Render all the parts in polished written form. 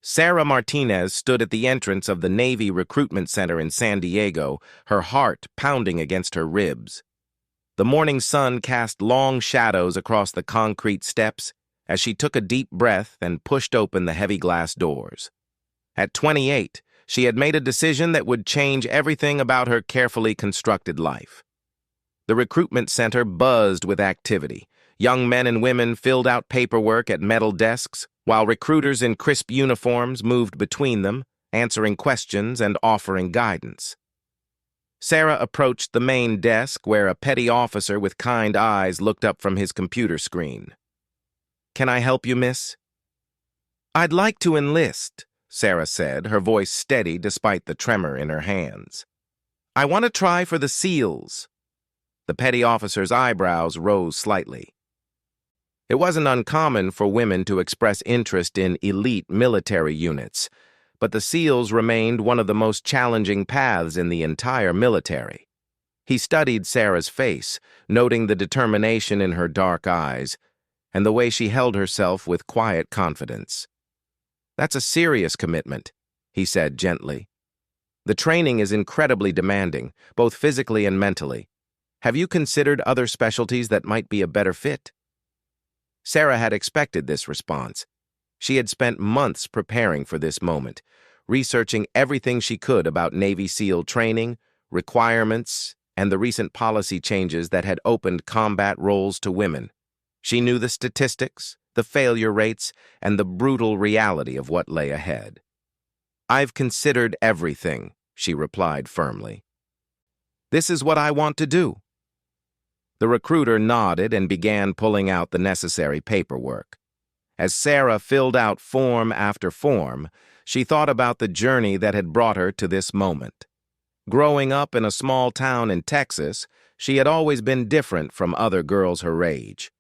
Sarah Martinez stood at the entrance of the Navy Recruitment Center in San Diego, her heart pounding against her ribs. The morning sun cast long shadows across the concrete steps as she took a deep breath and pushed open the heavy glass doors. At 28, she had made a decision that would change everything about her carefully constructed life. The recruitment center buzzed with activity. Young men and women filled out paperwork at metal desks, while recruiters in crisp uniforms moved between them, answering questions and offering guidance. Sarah approached the main desk where a petty officer with kind eyes looked up from his computer screen. "Can I help you, miss?" "I'd like to enlist," Sarah said, her voice steady despite the tremor in her hands. "I want to try for the SEALs." The petty officer's eyebrows rose slightly. It wasn't uncommon for women to express interest in elite military units, but the SEALs remained one of the most challenging paths in the entire military. He studied Sarah's face, noting the determination in her dark eyes, and the way she held herself with quiet confidence. "That's a serious commitment," he said gently. "The training is incredibly demanding, both physically and mentally. Have you considered other specialties that might be a better fit?" Sarah had expected this response. She had spent months preparing for this moment, researching everything she could about Navy SEAL training, requirements, and the recent policy changes that had opened combat roles to women. She knew the statistics, the failure rates, and the brutal reality of what lay ahead. "I've considered everything," she replied firmly. "This is what I want to do." The recruiter nodded and began pulling out the necessary paperwork. As Sarah filled out form after form, she thought about the journey that had brought her to this moment. Growing up in a small town in Texas, she had always been different from other girls her age.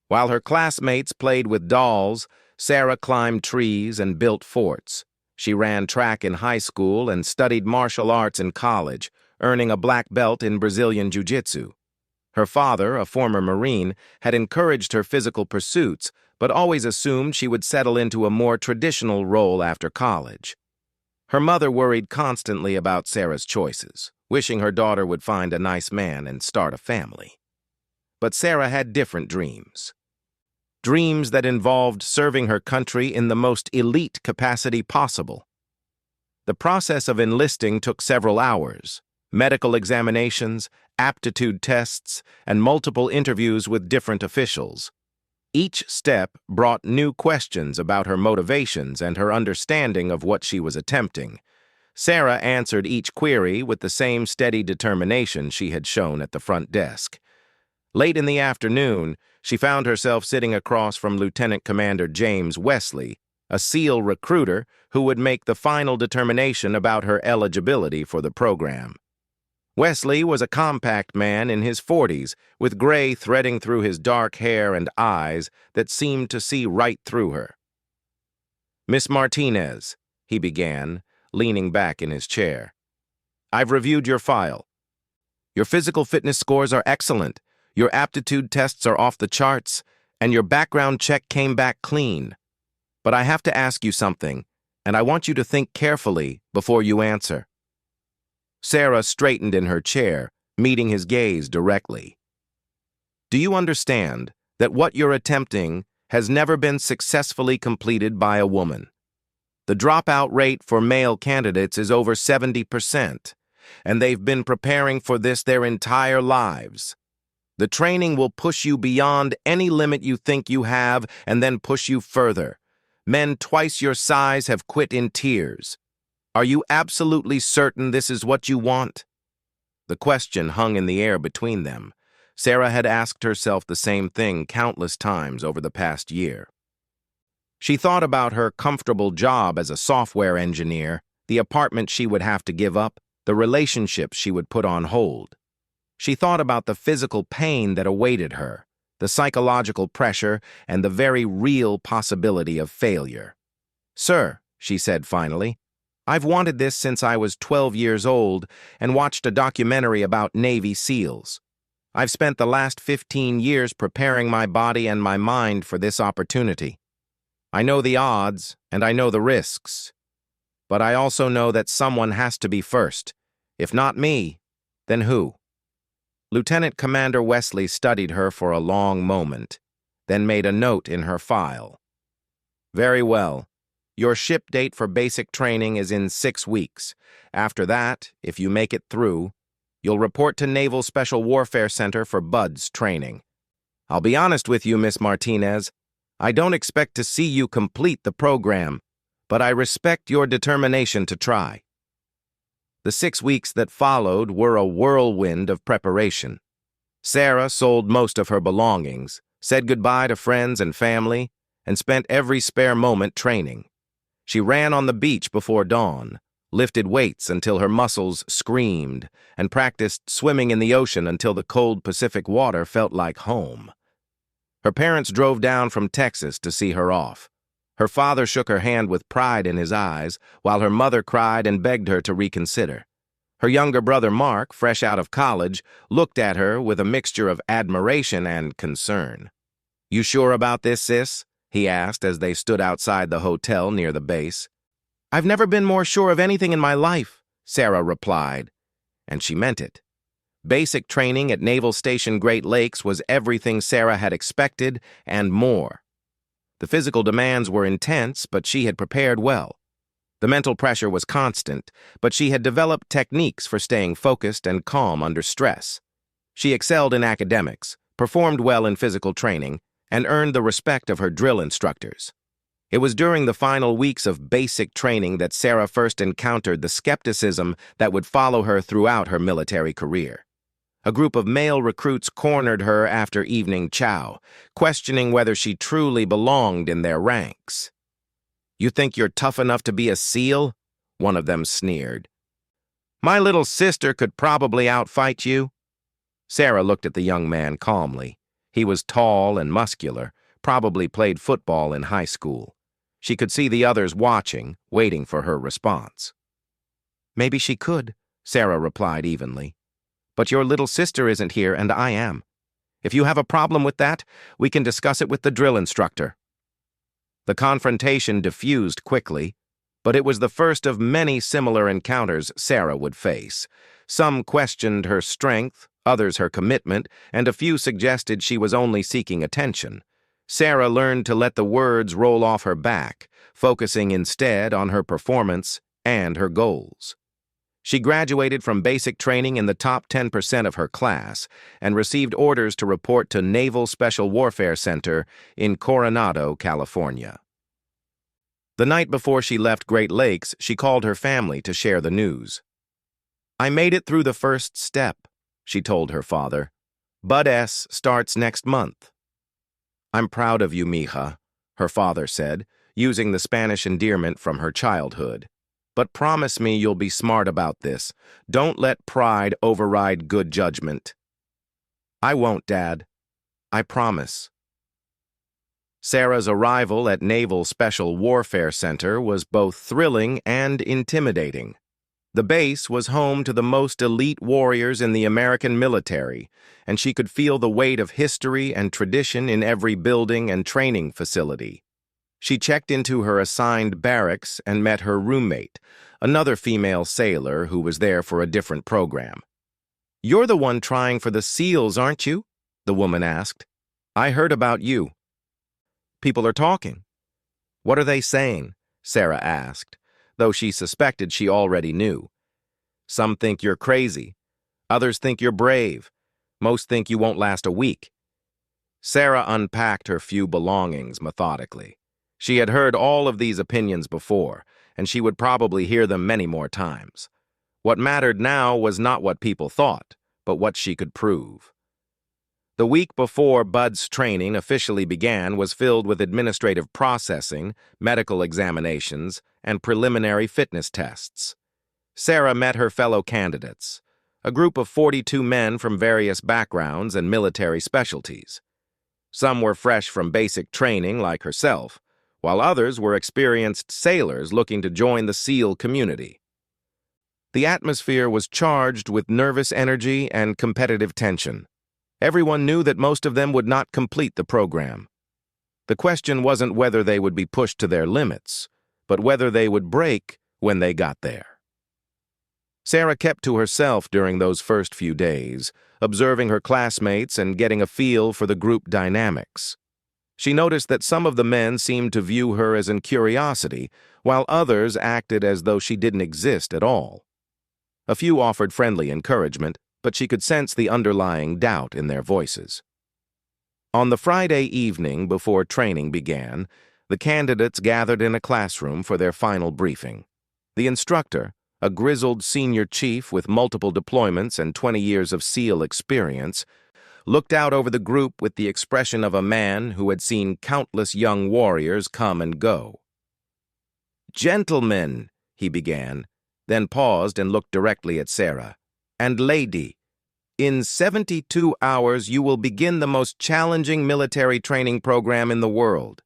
While her classmates played with dolls, Sarah climbed trees and built forts. She ran track in high school and studied martial arts in college, earning a black belt in Brazilian Jiu-Jitsu. Her father, a former Marine, had encouraged her physical pursuits, but always assumed she would settle into a more traditional role after college. Her mother worried constantly about Sarah's choices, wishing her daughter would find a nice man and start a family. But Sarah had different dreams. Dreams that involved serving her country in the most elite capacity possible. The process of enlisting took several hours. Medical examinations, aptitude tests, and multiple interviews with different officials. Each step brought new questions about her motivations and her understanding of what she was attempting. Sarah answered each query with the same steady determination she had shown at the front desk. Late in the afternoon, she found herself sitting across from Lieutenant Commander James Wesley, a SEAL recruiter who would make the final determination about her eligibility for the program. Wesley was a compact man in his 40s, with gray threading through his dark hair and eyes that seemed to see right through her. "Miss Martinez," he began, leaning back in his chair, "I've reviewed your file. Your physical fitness scores are excellent, your aptitude tests are off the charts, and your background check came back clean. But I have to ask you something, and I want you to think carefully before you answer." Sarah straightened in her chair, meeting his gaze directly. "Do you understand that what you're attempting has never been successfully completed by a woman? The dropout rate for male candidates is over 70%, and they've been preparing for this their entire lives. The training will push you beyond any limit you think you have and then push you further. Men twice your size have quit in tears. Are you absolutely certain this is what you want?" The question hung in the air between them. Sarah had asked herself the same thing countless times over the past year. She thought about her comfortable job as a software engineer, the apartment she would have to give up, the relationships she would put on hold. She thought about the physical pain that awaited her, the psychological pressure, and the very real possibility of failure. "Sir," she said finally, "I've wanted this since I was 12 years old and watched a documentary about Navy SEALs. I've spent the last 15 years preparing my body and my mind for this opportunity. I know the odds, and I know the risks. But I also know that someone has to be first. If not me, then who? Lieutenant Commander Wesley studied her for a long moment, then made a note in her file. Very well. Your ship date for basic training is in 6 weeks. After that, if you make it through, you'll report to Naval Special Warfare Center for BUDS training. I'll be honest with you, Miss Martinez. I don't expect to see you complete the program, but I respect your determination to try. The 6 weeks that followed were a whirlwind of preparation. Sarah sold most of her belongings, said goodbye to friends and family, and spent every spare moment training. She ran on the beach before dawn, lifted weights until her muscles screamed, and practiced swimming in the ocean until the cold Pacific water felt like home. Her parents drove down from Texas to see her off. Her father shook her hand with pride in his eyes, while her mother cried and begged her to reconsider. Her younger brother Mark, fresh out of college, looked at her with a mixture of admiration and concern. "You sure about this, sis?" he asked as they stood outside the hotel near the base. "I've never been more sure of anything in my life," Sarah replied, and she meant it. Basic training at Naval Station Great Lakes was everything Sarah had expected and more. The physical demands were intense, but she had prepared well. The mental pressure was constant, but she had developed techniques for staying focused and calm under stress. She excelled in academics, performed well in physical training, and earned the respect of her drill instructors. It was during the final weeks of basic training that Sarah first encountered the skepticism that would follow her throughout her military career. A group of male recruits cornered her after evening chow, questioning whether she truly belonged in their ranks. "You think you're tough enough to be a SEAL?" one of them sneered. "My little sister could probably outfight you." Sarah looked at the young man calmly. He was tall and muscular, probably played football in high school. She could see the others watching, waiting for her response. "Maybe she could," Sarah replied evenly. "But your little sister isn't here, and I am. If you have a problem with that, we can discuss it with the drill instructor." The confrontation diffused quickly, but it was the first of many similar encounters Sarah would face. Some questioned her strength, others her commitment, and a few suggested she was only seeking attention. Sarah learned to let the words roll off her back, focusing instead on her performance and her goals. She graduated from basic training in the top 10% of her class and received orders to report to Naval Special Warfare Center in Coronado, California. The night before she left Great Lakes, she called her family to share the news. "I made it through the first step," she told her father. "BUD-S starts next month." "I'm proud of you, mija," her father said, using the Spanish endearment from her childhood. "But promise me you'll be smart about this. Don't let pride override good judgment." "I won't, Dad. I promise." Sarah's arrival at Naval Special Warfare Center was both thrilling and intimidating. The base was home to the most elite warriors in the American military, and she could feel the weight of history and tradition in every building and training facility. She checked into her assigned barracks and met her roommate, another female sailor who was there for a different program. "You're the one trying for the SEALs, aren't you?" the woman asked. "I heard about you." "People are talking." "What are they saying?" Sarah asked, though she suspected she already knew. "Some think you're crazy. Others think you're brave. Most think you won't last a week." Sarah unpacked her few belongings methodically. She had heard all of these opinions before, and she would probably hear them many more times. What mattered now was not what people thought, but what she could prove. The week before BUD's training officially began was filled with administrative processing, medical examinations, and preliminary fitness tests. Sarah met her fellow candidates, a group of 42 men from various backgrounds and military specialties. Some were fresh from basic training like herself, while others were experienced sailors looking to join the SEAL community. The atmosphere was charged with nervous energy and competitive tension. Everyone knew that most of them would not complete the program. The question wasn't whether they would be pushed to their limits, but whether they would break when they got there. Sarah kept to herself during those first few days, observing her classmates and getting a feel for the group dynamics. She noticed that some of the men seemed to view her as a curiosity, while others acted as though she didn't exist at all. A few offered friendly encouragement, but she could sense the underlying doubt in their voices. On the Friday evening before training began, the candidates gathered in a classroom for their final briefing. The instructor, a grizzled senior chief with multiple deployments and 20 years of SEAL experience, looked out over the group with the expression of a man who had seen countless young warriors come and go. "Gentlemen," he began, then paused and looked directly at Sarah. "And lady, in 72 hours you will begin the most challenging military training program in the world.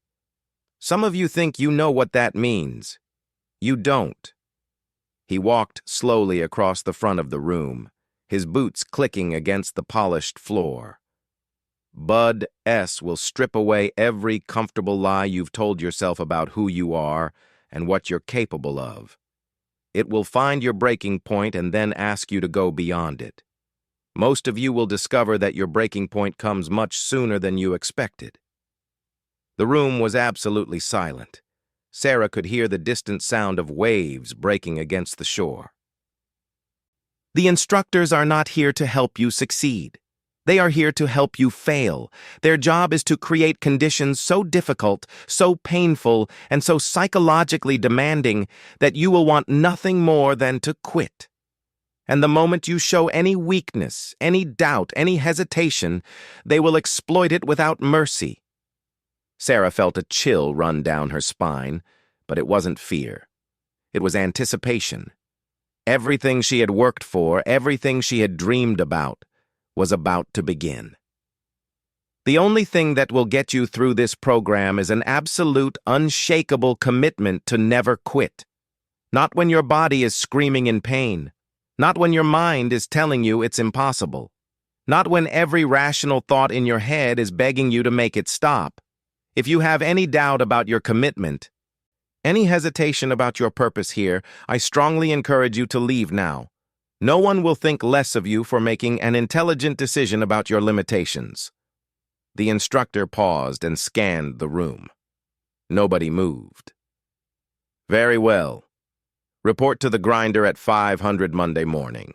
Some of you think you know what that means. You don't." He walked slowly across the front of the room, his boots clicking against the polished floor. "Bud S. will strip away every comfortable lie you've told yourself about who you are and what you're capable of. It will find your breaking point and then ask you to go beyond it. Most of you will discover that your breaking point comes much sooner than you expected." The room was absolutely silent. Sarah could hear the distant sound of waves breaking against the shore. "The instructors are not here to help you succeed. They are here to help you fail. Their job is to create conditions so difficult, so painful, and so psychologically demanding that you will want nothing more than to quit. And the moment you show any weakness, any doubt, any hesitation, they will exploit it without mercy." Sarah felt a chill run down her spine, but it wasn't fear. It was anticipation. Everything she had worked for, everything she had dreamed about, was about to begin. "The only thing that will get you through this program is an absolute, unshakable commitment to never quit. Not when your body is screaming in pain. Not when your mind is telling you it's impossible. Not when every rational thought in your head is begging you to make it stop. If you have any doubt about your commitment, any hesitation about your purpose here, I strongly encourage you to leave now. No one will think less of you for making an intelligent decision about your limitations." The instructor paused and scanned the room. Nobody moved. "Very well. Report to the grinder at 500 Monday morning.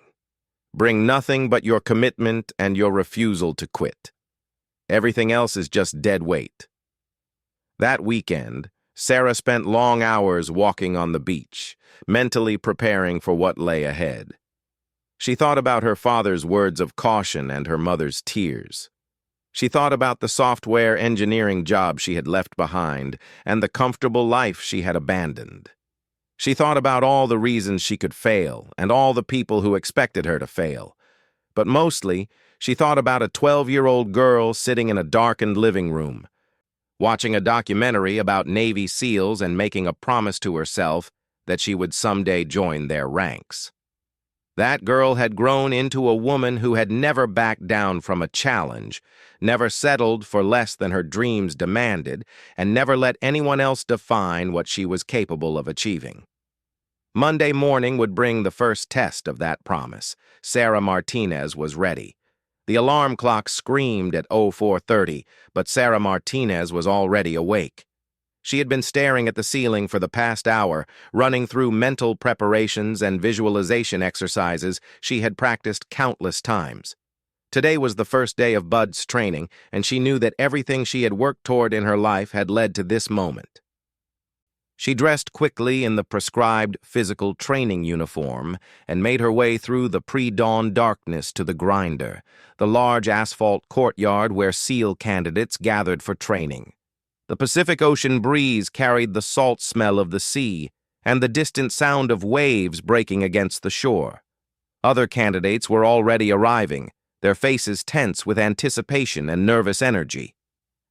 Bring nothing but your commitment and your refusal to quit. Everything else is just dead weight." That weekend, Sarah spent long hours walking on the beach, mentally preparing for what lay ahead. She thought about her father's words of caution and her mother's tears. She thought about the software engineering job she had left behind and the comfortable life she had abandoned. She thought about all the reasons she could fail and all the people who expected her to fail. But mostly, she thought about a 12-year-old girl sitting in a darkened living room, watching a documentary about Navy SEALs and making a promise to herself that she would someday join their ranks. That girl had grown into a woman who had never backed down from a challenge, never settled for less than her dreams demanded, and never let anyone else define what she was capable of achieving. Monday morning would bring the first test of that promise. Sarah Martinez was ready. The alarm clock screamed at 04:30, but Sarah Martinez was already awake. She had been staring at the ceiling for the past hour, running through mental preparations and visualization exercises she had practiced countless times. Today was the first day of Bud's training, and she knew that everything she had worked toward in her life had led to this moment. She dressed quickly in the prescribed physical training uniform and made her way through the pre-dawn darkness to the grinder, the large asphalt courtyard where SEAL candidates gathered for training. The Pacific Ocean breeze carried the salt smell of the sea and the distant sound of waves breaking against the shore. Other candidates were already arriving, their faces tense with anticipation and nervous energy.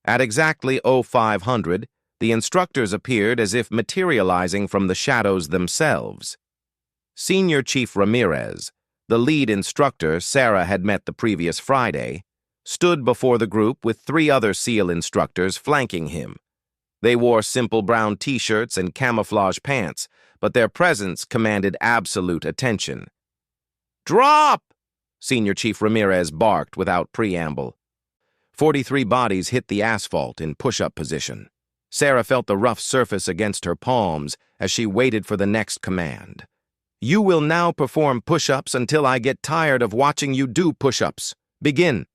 At exactly 0500, the instructors appeared as if materializing from the shadows themselves. Senior Chief Ramirez, the lead instructor Sarah had met the previous Friday, stood before the group with 3 other SEAL instructors flanking him, They wore simple brown t-shirts and camouflage pants, but their presence commanded absolute attention. "Drop!" Senior Chief Ramirez barked without preamble. 43 bodies hit the asphalt in push-up position. Sarah felt the rough surface against her palms as she waited for the next command. "You will now perform push-ups until I get tired of watching you do push-ups. Begin."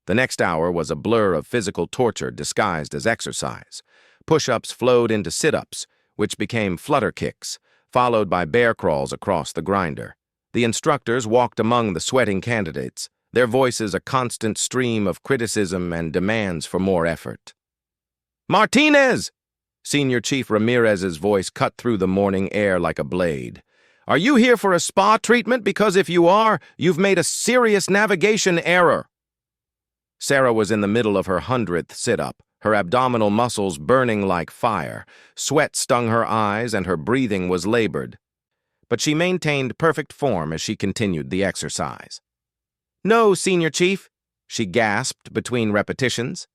The next hour was a blur of physical torture disguised as exercise. Push-ups flowed into sit-ups, which became flutter kicks, followed by bear crawls across the grinder. The instructors walked among the sweating candidates, their voices a constant stream of criticism and demands for more effort. "Martinez!" Senior Chief Ramirez's voice cut through the morning air like a blade. "Are you here for a spa treatment? Because if you are, you've made a serious navigation error." Sarah was in the middle of her 100th sit-up, her abdominal muscles burning like fire. Sweat stung her eyes and her breathing was labored. But she maintained perfect form as she continued the exercise. "No, Senior Chief," she gasped between repetitions.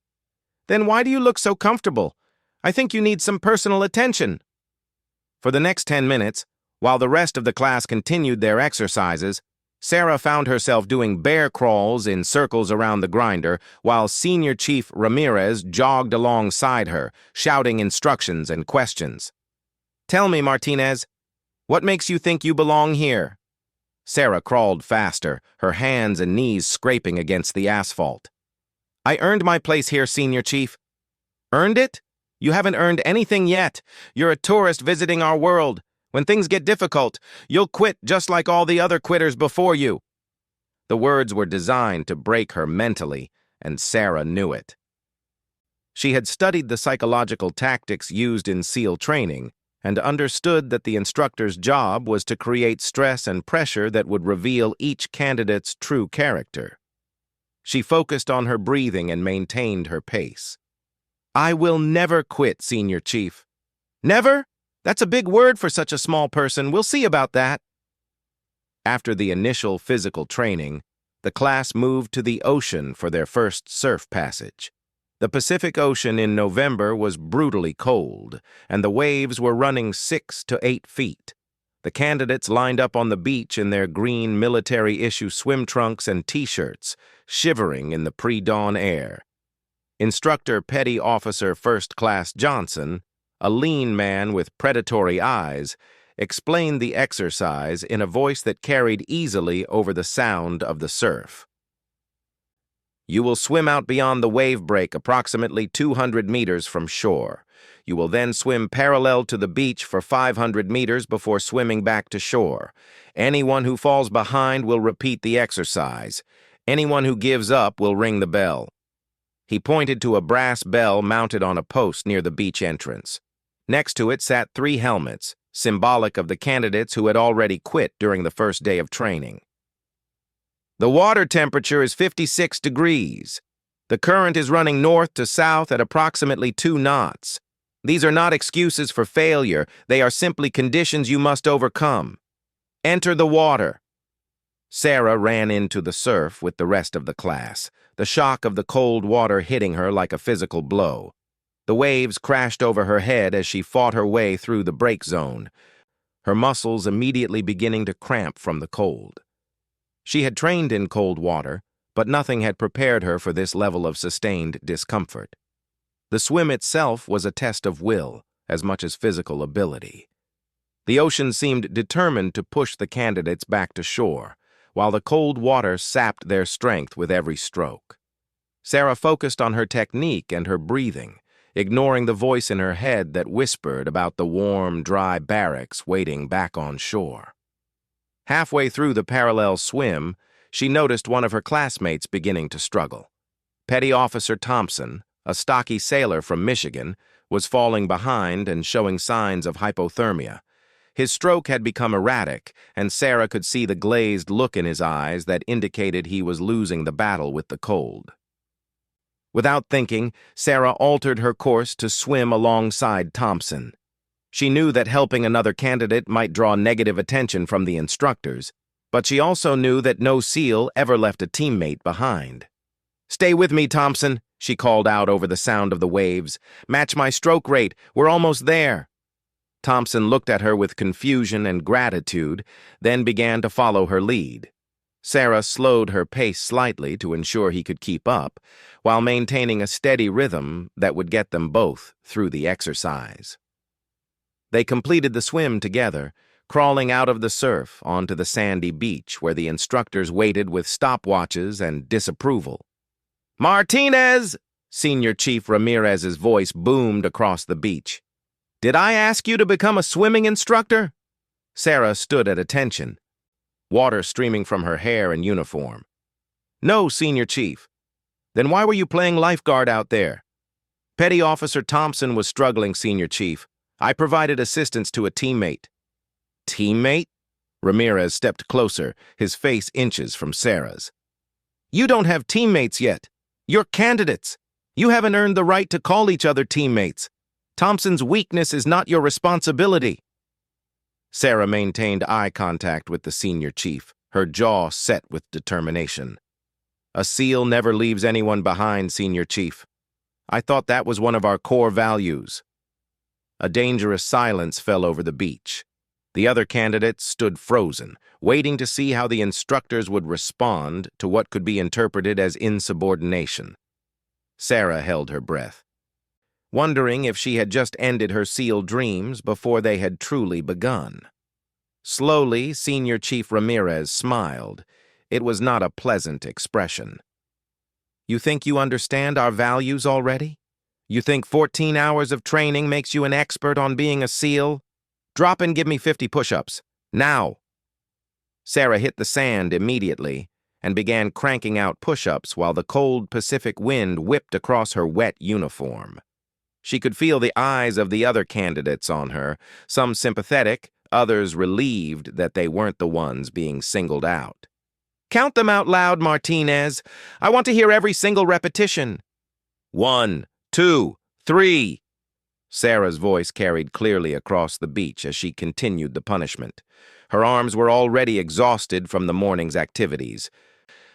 "Then why do you look so comfortable? I think you need some personal attention." For the next 10 minutes, while the rest of the class continued their exercises, Sarah found herself doing bear crawls in circles around the grinder while Senior Chief Ramirez jogged alongside her, shouting instructions and questions. "Tell me, Martinez, what makes you think you belong here?" Sarah crawled faster, her hands and knees scraping against the asphalt. "I earned my place here, Senior Chief." "Earned it? You haven't earned anything yet. You're a tourist visiting our world. When things get difficult, you'll quit just like all the other quitters before you." The words were designed to break her mentally, and Sarah knew it. She had studied the psychological tactics used in SEAL training and understood that the instructor's job was to create stress and pressure that would reveal each candidate's true character. She focused on her breathing and maintained her pace. "I will never quit, Senior Chief." "Never? That's a big word for such a small person. We'll see about that." After the initial physical training, the class moved to the ocean for their first surf passage. The Pacific Ocean in November was brutally cold, and the waves were running 6 to 8 feet. The candidates lined up on the beach in their green military-issue swim trunks and T-shirts, shivering in the pre-dawn air. Instructor Petty Officer First Class Johnson, a lean man with predatory eyes, explained the exercise in a voice that carried easily over the sound of the surf. "You will swim out beyond the wave break approximately 200 meters from shore. You will then swim parallel to the beach for 500 meters before swimming back to shore. Anyone who falls behind will repeat the exercise. Anyone who gives up will ring the bell." He pointed to a brass bell mounted on a post near the beach entrance. Next to it sat 3 helmets, symbolic of the candidates who had already quit during the first day of training. "The water temperature is 56 degrees. The current is running north to south at approximately 2 knots. These are not excuses for failure. They are simply conditions you must overcome. Enter the water." Sarah ran into the surf with the rest of the class, the shock of the cold water hitting her like a physical blow. The waves crashed over her head as she fought her way through the break zone, her muscles immediately beginning to cramp from the cold. She had trained in cold water, but nothing had prepared her for this level of sustained discomfort. The swim itself was a test of will, as much as physical ability. The ocean seemed determined to push the candidates back to shore, while the cold water sapped their strength with every stroke. Sarah focused on her technique and her breathing, ignoring the voice in her head that whispered about the warm, dry barracks waiting back on shore. Halfway through the parallel swim, she noticed one of her classmates beginning to struggle. Petty Officer Thompson, a stocky sailor from Michigan, was falling behind and showing signs of hypothermia. His stroke had become erratic, and Sarah could see the glazed look in his eyes that indicated he was losing the battle with the cold. Without thinking, Sarah altered her course to swim alongside Thompson. She knew that helping another candidate might draw negative attention from the instructors, but she also knew that no SEAL ever left a teammate behind. "Stay with me, Thompson," she called out over the sound of the waves. "Match my stroke rate. We're almost there." Thompson looked at her with confusion and gratitude, then began to follow her lead. Sarah slowed her pace slightly to ensure he could keep up, while maintaining a steady rhythm that would get them both through the exercise. They completed the swim together, crawling out of the surf onto the sandy beach where the instructors waited with stopwatches and disapproval. "Martinez!" Senior Chief Ramirez's voice boomed across the beach. "Did I ask you to become a swimming instructor?" Sarah stood at attention, water streaming from her hair and uniform. "No, Senior Chief." "Then why were you playing lifeguard out there?" "Petty Officer Thompson was struggling, Senior Chief. I provided assistance to a teammate." "Teammate?" Ramirez stepped closer, his face inches from Sarah's. "You don't have teammates yet. You're candidates. You haven't earned the right to call each other teammates. Thompson's weakness is not your responsibility." Sarah maintained eye contact with the Senior Chief, her jaw set with determination. "A SEAL never leaves anyone behind, Senior Chief. I thought that was one of our core values." A dangerous silence fell over the beach. The other candidates stood frozen, waiting to see how the instructors would respond to what could be interpreted as insubordination. Sarah held her breath, wondering if she had just ended her SEAL dreams before they had truly begun. Slowly, Senior Chief Ramirez smiled. It was not a pleasant expression. "You think you understand our values already? You think 14 hours of training makes you an expert on being a SEAL? Drop and give me 50 push-ups. Now!" Sarah hit the sand immediately and began cranking out push-ups while the cold Pacific wind whipped across her wet uniform. She could feel the eyes of the other candidates on her, some sympathetic, others relieved that they weren't the ones being singled out. "Count them out loud, Martinez. I want to hear every single repetition." 1, 2, 3. Sarah's voice carried clearly across the beach as she continued the punishment. Her arms were already exhausted from the morning's activities,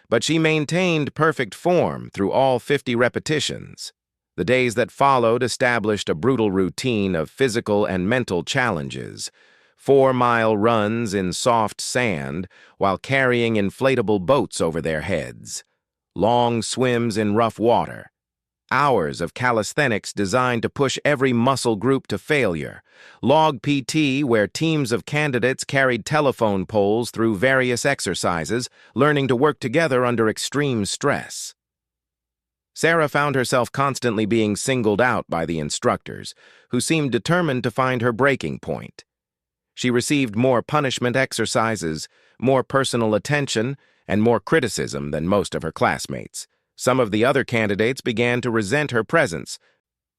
but she maintained perfect form through all 50 repetitions. The days that followed established a brutal routine of physical and mental challenges: 4-mile runs in soft sand while carrying inflatable boats over their heads, long swims in rough water, hours of calisthenics designed to push every muscle group to failure, log PT where teams of candidates carried telephone poles through various exercises, learning to work together under extreme stress. Sarah found herself constantly being singled out by the instructors, who seemed determined to find her breaking point. She received more punishment exercises, more personal attention, and more criticism than most of her classmates. Some of the other candidates began to resent her presence,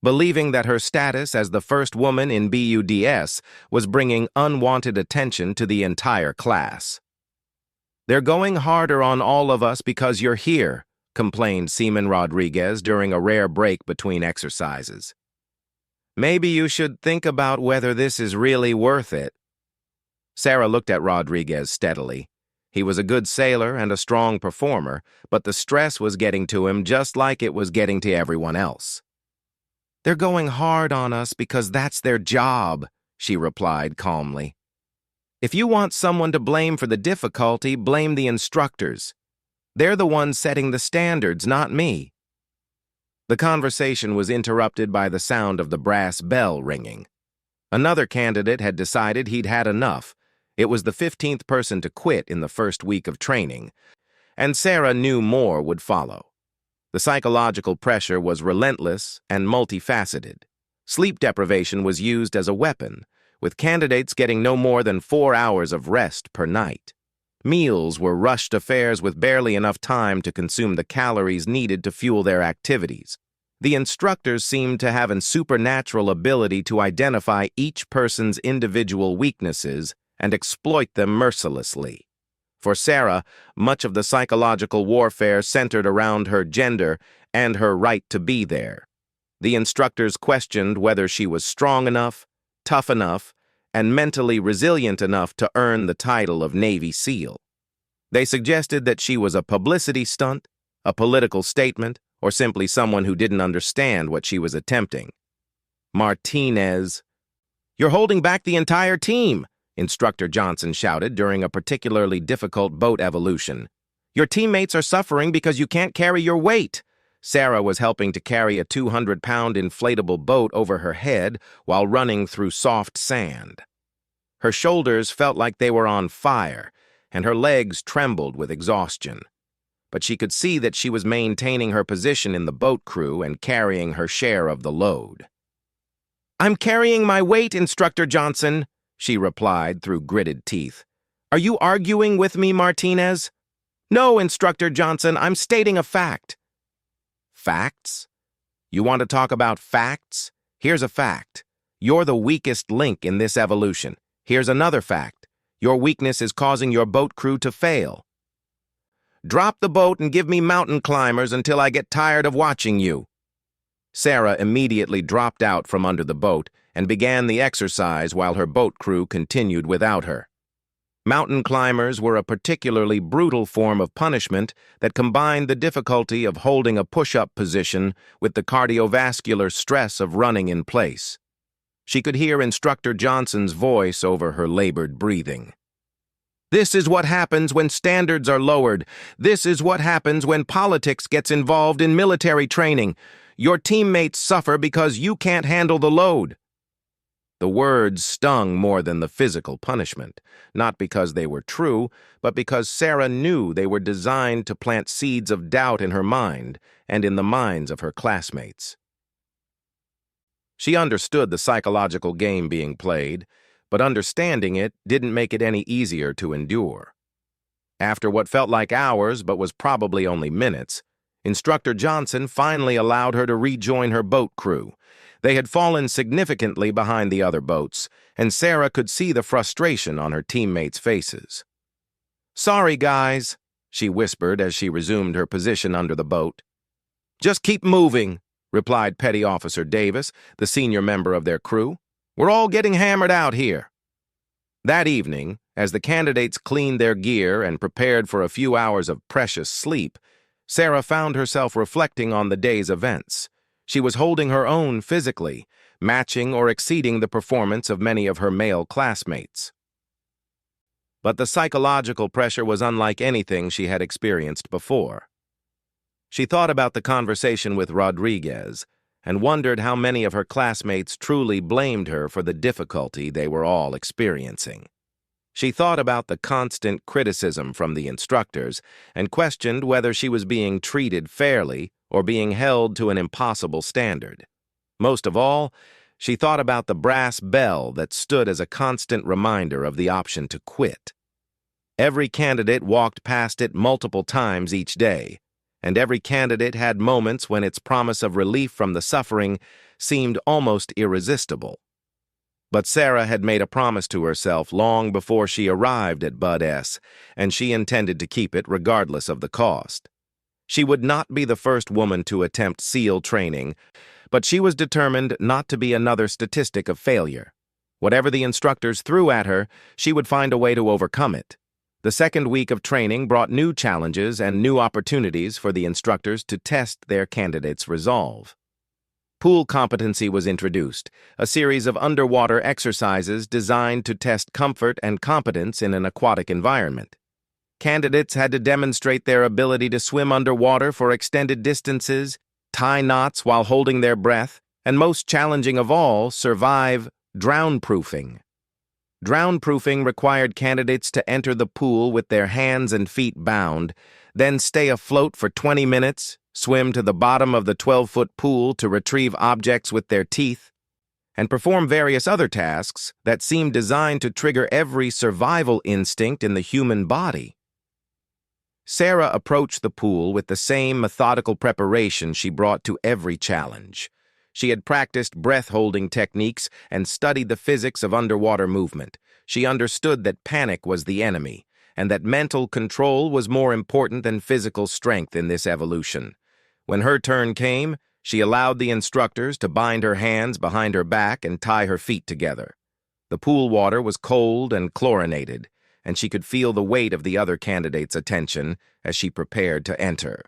believing that her status as the first woman in BUDS was bringing unwanted attention to the entire class. "They're going harder on all of us because you're here," complained Seaman Rodriguez during a rare break between exercises. "Maybe you should think about whether this is really worth it." Sarah looked at Rodriguez steadily. He was a good sailor and a strong performer, but the stress was getting to him just like it was getting to everyone else. "They're going hard on us because that's their job," she replied calmly. "If you want someone to blame for the difficulty, blame the instructors. They're the ones setting the standards, not me." The conversation was interrupted by the sound of the brass bell ringing. Another candidate had decided he'd had enough. It was the 15th person to quit in the first week of training, and Sarah knew more would follow. The psychological pressure was relentless and multifaceted. Sleep deprivation was used as a weapon, with candidates getting no more than 4 hours of rest per night. Meals were rushed affairs with barely enough time to consume the calories needed to fuel their activities. The instructors seemed to have a supernatural ability to identify each person's individual weaknesses and exploit them mercilessly. For Sarah, much of the psychological warfare centered around her gender and her right to be there. The instructors questioned whether she was strong enough, tough enough, and mentally resilient enough to earn the title of Navy SEAL. They suggested that she was a publicity stunt, a political statement, or simply someone who didn't understand what she was attempting. Martinez. "You're holding back the entire team," Instructor Johnson shouted during a particularly difficult boat evolution. "Your teammates are suffering because you can't carry your weight." Sarah was helping to carry a 200-pound inflatable boat over her head while running through soft sand. Her shoulders felt like they were on fire, and her legs trembled with exhaustion. But she could see that she was maintaining her position in the boat crew and carrying her share of the load. "I'm carrying my weight, Instructor Johnson," she replied through gritted teeth. "Are you arguing with me, Martinez?" "No, Instructor Johnson, I'm stating a fact." "Facts? You want to talk about facts? Here's a fact. You're the weakest link in this evolution. Here's another fact. Your weakness is causing your boat crew to fail. Drop the boat and give me mountain climbers until I get tired of watching you." Sarah immediately dropped out from under the boat and began the exercise while her boat crew continued without her. Mountain climbers were a particularly brutal form of punishment that combined the difficulty of holding a push-up position with the cardiovascular stress of running in place. She could hear Instructor Johnson's voice over her labored breathing. "This is what happens when standards are lowered. This is what happens when politics gets involved in military training. Your teammates suffer because you can't handle the load." The words stung more than the physical punishment, not because they were true, but because Sarah knew they were designed to plant seeds of doubt in her mind and in the minds of her classmates. She understood the psychological game being played, but understanding it didn't make it any easier to endure. After what felt like hours but was probably only minutes, Instructor Johnson finally allowed her to rejoin her boat crew. They had fallen significantly behind the other boats, and Sarah could see the frustration on her teammates' faces. "Sorry, guys," she whispered as she resumed her position under the boat. "Just keep moving," replied Petty Officer Davis, the senior member of their crew. "We're all getting hammered out here." That evening, as the candidates cleaned their gear and prepared for a few hours of precious sleep, Sarah found herself reflecting on the day's events. She was holding her own physically, matching or exceeding the performance of many of her male classmates. But the psychological pressure was unlike anything she had experienced before. She thought about the conversation with Rodriguez and wondered how many of her classmates truly blamed her for the difficulty they were all experiencing. She thought about the constant criticism from the instructors and questioned whether she was being treated fairly or being held to an impossible standard. Most of all, she thought about the brass bell that stood as a constant reminder of the option to quit. Every candidate walked past it multiple times each day, and every candidate had moments when its promise of relief from the suffering seemed almost irresistible. But Sarah had made a promise to herself long before she arrived at Bud S, and she intended to keep it regardless of the cost. She would not be the first woman to attempt SEAL training, but she was determined not to be another statistic of failure. Whatever the instructors threw at her, she would find a way to overcome it. The second week of training brought new challenges and new opportunities for the instructors to test their candidates' resolve. Pool competency was introduced, a series of underwater exercises designed to test comfort and competence in an aquatic environment. Candidates had to demonstrate their ability to swim underwater for extended distances, tie knots while holding their breath, and most challenging of all, survive drown-proofing. Drown-proofing required candidates to enter the pool with their hands and feet bound, then stay afloat for 20 minutes, swim to the bottom of the 12-foot pool to retrieve objects with their teeth, and perform various other tasks that seemed designed to trigger every survival instinct in the human body. Sarah approached the pool with the same methodical preparation she brought to every challenge. She had practiced breath-holding techniques and studied the physics of underwater movement. She understood that panic was the enemy, and that mental control was more important than physical strength in this evolution. When her turn came, she allowed the instructors to bind her hands behind her back and tie her feet together. The pool water was cold and chlorinated, and she could feel the weight of the other candidate's attention as she prepared to enter.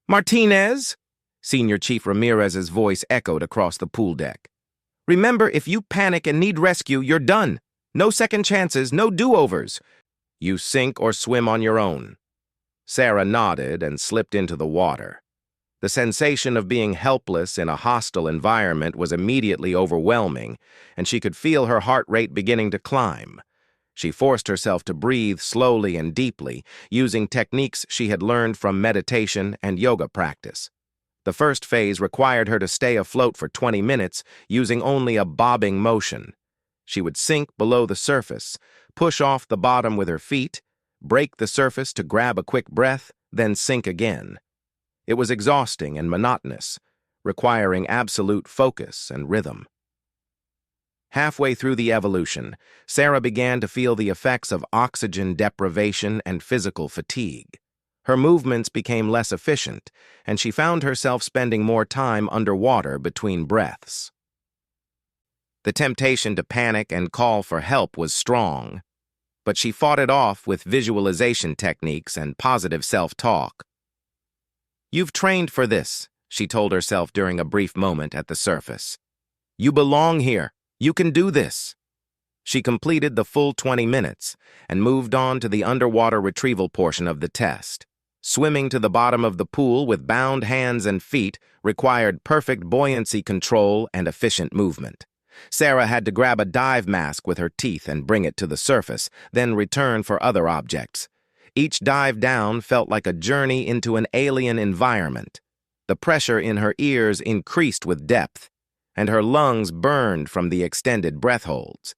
Martinez? Senior Chief Ramirez's voice echoed across the pool deck. Remember, if you panic and need rescue, you're done. No second chances, no do-overs. You sink or swim on your own. Sarah nodded and slipped into the water. The sensation of being helpless in a hostile environment was immediately overwhelming, and she could feel her heart rate beginning to climb. She forced herself to breathe slowly and deeply, using techniques she had learned from meditation and yoga practice. The first phase required her to stay afloat for 20 minutes, using only a bobbing motion. She would sink below the surface, push off the bottom with her feet, break the surface to grab a quick breath, then sink again. It was exhausting and monotonous, requiring absolute focus and rhythm. Halfway through the evolution, Sarah began to feel the effects of oxygen deprivation and physical fatigue. Her movements became less efficient, and she found herself spending more time underwater between breaths. The temptation to panic and call for help was strong, but she fought it off with visualization techniques and positive self-talk. "You've trained for this," she told herself during a brief moment at the surface. "You belong here. You can do this." She completed the full 20 minutes and moved on to the underwater retrieval portion of the test. Swimming to the bottom of the pool with bound hands and feet required perfect buoyancy control and efficient movement. Sarah had to grab a dive mask with her teeth and bring it to the surface, then return for other objects. Each dive down felt like a journey into an alien environment. The pressure in her ears increased with depth, and her lungs burned from the extended breath holds.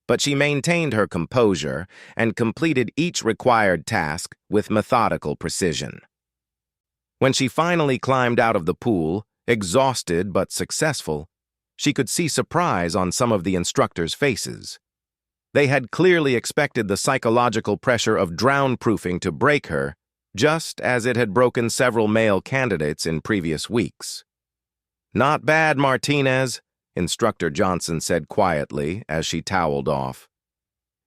But she maintained her composure and completed each required task with methodical precision. When she finally climbed out of the pool, exhausted but successful, she could see surprise on some of the instructors' faces. They had clearly expected the psychological pressure of drown-proofing to break her, just as it had broken several male candidates in previous weeks. "Not bad, Martinez," Instructor Johnson said quietly as she toweled off.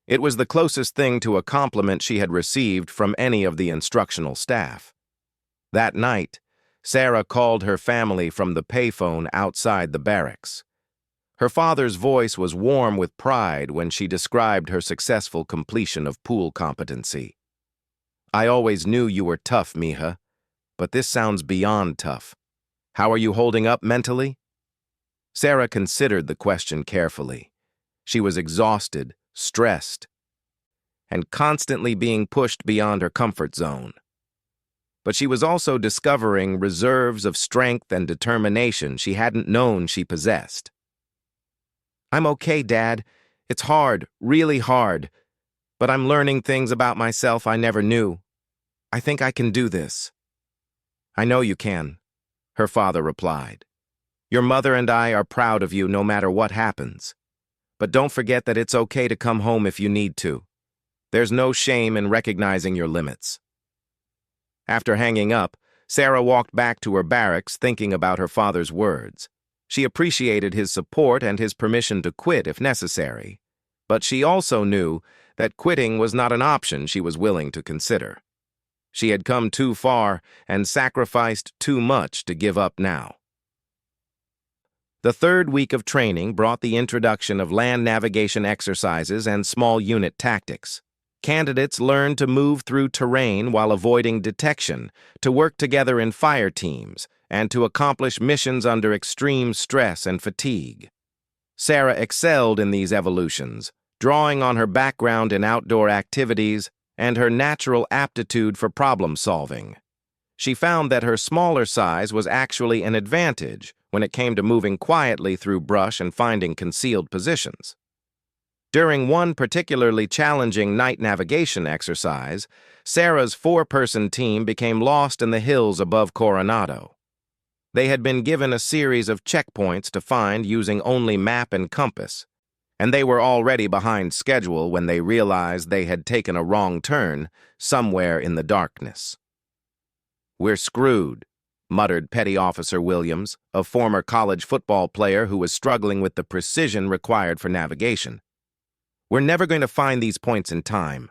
It was the closest thing to a compliment she had received from any of the instructional staff. That night, Sarah called her family from the payphone outside the barracks. Her father's voice was warm with pride when she described her successful completion of pool competency. "I always knew you were tough, Mija, but this sounds beyond tough. How are you holding up mentally?" Sarah considered the question carefully. She was exhausted, stressed, and constantly being pushed beyond her comfort zone. But she was also discovering reserves of strength and determination she hadn't known she possessed. "I'm okay, Dad. It's hard, really hard, but I'm learning things about myself I never knew. I think I can do this." "I know you can," her father replied. "Your mother and I are proud of you no matter what happens. But don't forget that it's okay to come home if you need to. There's no shame in recognizing your limits." After hanging up, Sarah walked back to her barracks thinking about her father's words. She appreciated his support and his permission to quit if necessary, but she also knew that quitting was not an option she was willing to consider. She had come too far and sacrificed too much to give up now. The third week of training brought the introduction of land navigation exercises and small unit tactics. Candidates learned to move through terrain while avoiding detection, to work together in fire teams, and to accomplish missions under extreme stress and fatigue. Sarah excelled in these evolutions, drawing on her background in outdoor activities and her natural aptitude for problem-solving. She found that her smaller size was actually an advantage when it came to moving quietly through brush and finding concealed positions. During one particularly challenging night navigation exercise, Sarah's 4-person team became lost in the hills above Coronado. They had been given a series of checkpoints to find using only map and compass, and they were already behind schedule when they realized they had taken a wrong turn somewhere in the darkness. "We're screwed," muttered Petty Officer Williams, a former college football player who was struggling with the precision required for navigation. "We're never going to find these points in time."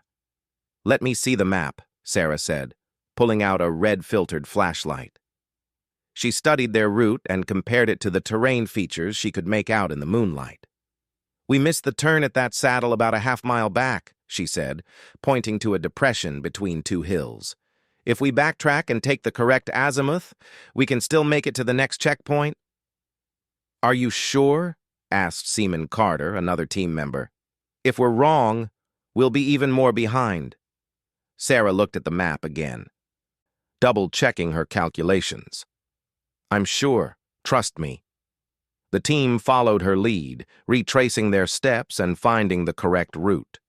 "Let me see the map," Sarah said, pulling out a red-filtered flashlight. She studied their route and compared it to the terrain features she could make out in the moonlight. "We missed the turn at that saddle about a half-mile back," she said, pointing to a depression between two hills. "If we backtrack and take the correct azimuth, we can still make it to the next checkpoint." "Are you sure?" asked Seaman Carter, another team member. "If we're wrong, we'll be even more behind." Sarah looked at the map again, double-checking her calculations. "I'm sure. Trust me." The team followed her lead, retracing their steps and finding the correct route.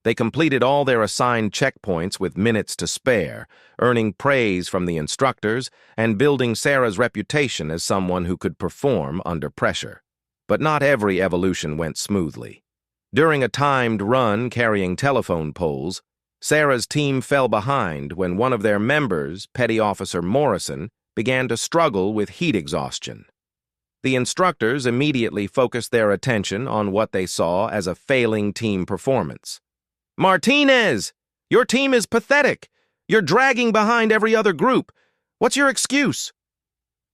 They completed all their assigned checkpoints with minutes to spare, earning praise from the instructors and building Sarah's reputation as someone who could perform under pressure. But not every evolution went smoothly. During a timed run carrying telephone poles, Sarah's team fell behind when one of their members, Petty Officer Morrison, began to struggle with heat exhaustion. The instructors immediately focused their attention on what they saw as a failing team performance. "Martinez! Your team is pathetic! You're dragging behind every other group. What's your excuse?"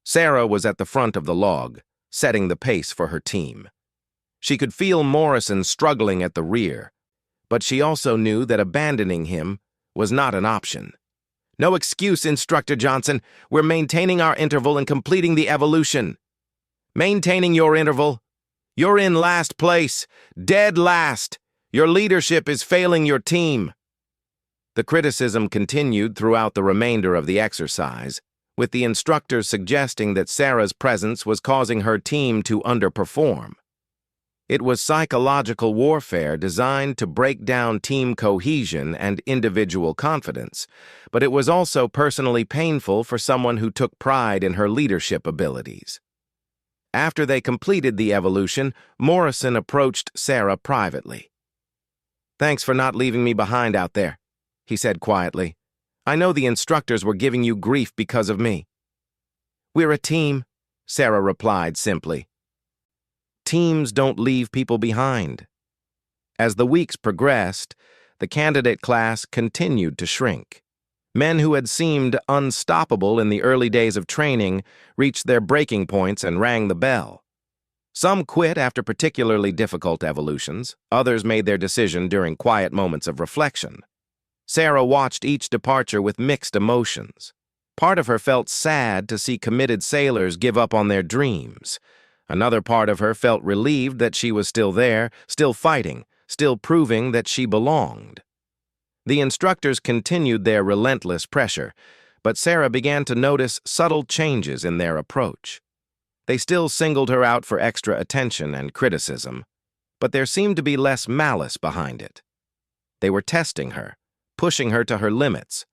Sarah was at the front of the log, setting the pace for her team. She could feel Morrison struggling at the rear, but she also knew that abandoning him was not an option. "No excuse, Instructor Johnson. We're maintaining our interval and completing the evolution." "Maintaining your interval? You're in last place, dead last. Your leadership is failing your team." The criticism continued throughout the remainder of the exercise, with the instructors suggesting that Sarah's presence was causing her team to underperform. It was psychological warfare designed to break down team cohesion and individual confidence, but it was also personally painful for someone who took pride in her leadership abilities. After they completed the evolution, Morrison approached Sarah privately. "Thanks for not leaving me behind out there," he said quietly. "I know the instructors were giving you grief because of me." "We're a team," Sarah replied simply. Teams don't leave people behind. As the weeks progressed, the candidate class continued to shrink. Men who had seemed unstoppable in the early days of training reached their breaking points and rang the bell. Some quit after particularly difficult evolutions. Others made their decision during quiet moments of reflection. Sarah watched each departure with mixed emotions. Part of her felt sad to see committed sailors give up on their dreams. Another part of her felt relieved that she was still there, still fighting, still proving that she belonged. The instructors continued their relentless pressure, but Sarah began to notice subtle changes in their approach. They still singled her out for extra attention and criticism, but there seemed to be less malice behind it. They were testing her, pushing her to her limits,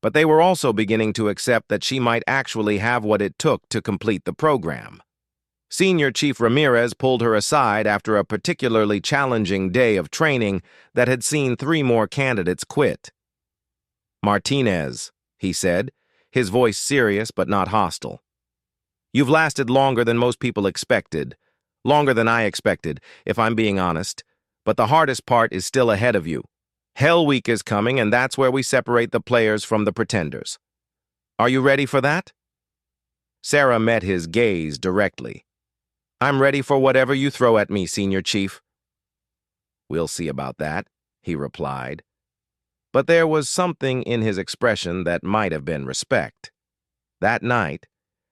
but they were also beginning to accept that she might actually have what it took to complete the program. Senior Chief Ramirez pulled her aside after a particularly challenging day of training that had seen 3 more candidates quit. "Martinez," he said, his voice serious but not hostile. "You've lasted longer than most people expected. Longer than I expected, if I'm being honest. But the hardest part is still ahead of you. Hell Week is coming, and that's where we separate the players from the pretenders. Are you ready for that?" Sarah met his gaze directly. "I'm ready for whatever you throw at me, Senior Chief." "We'll see about that," he replied. But there was something in his expression that might have been respect. That night,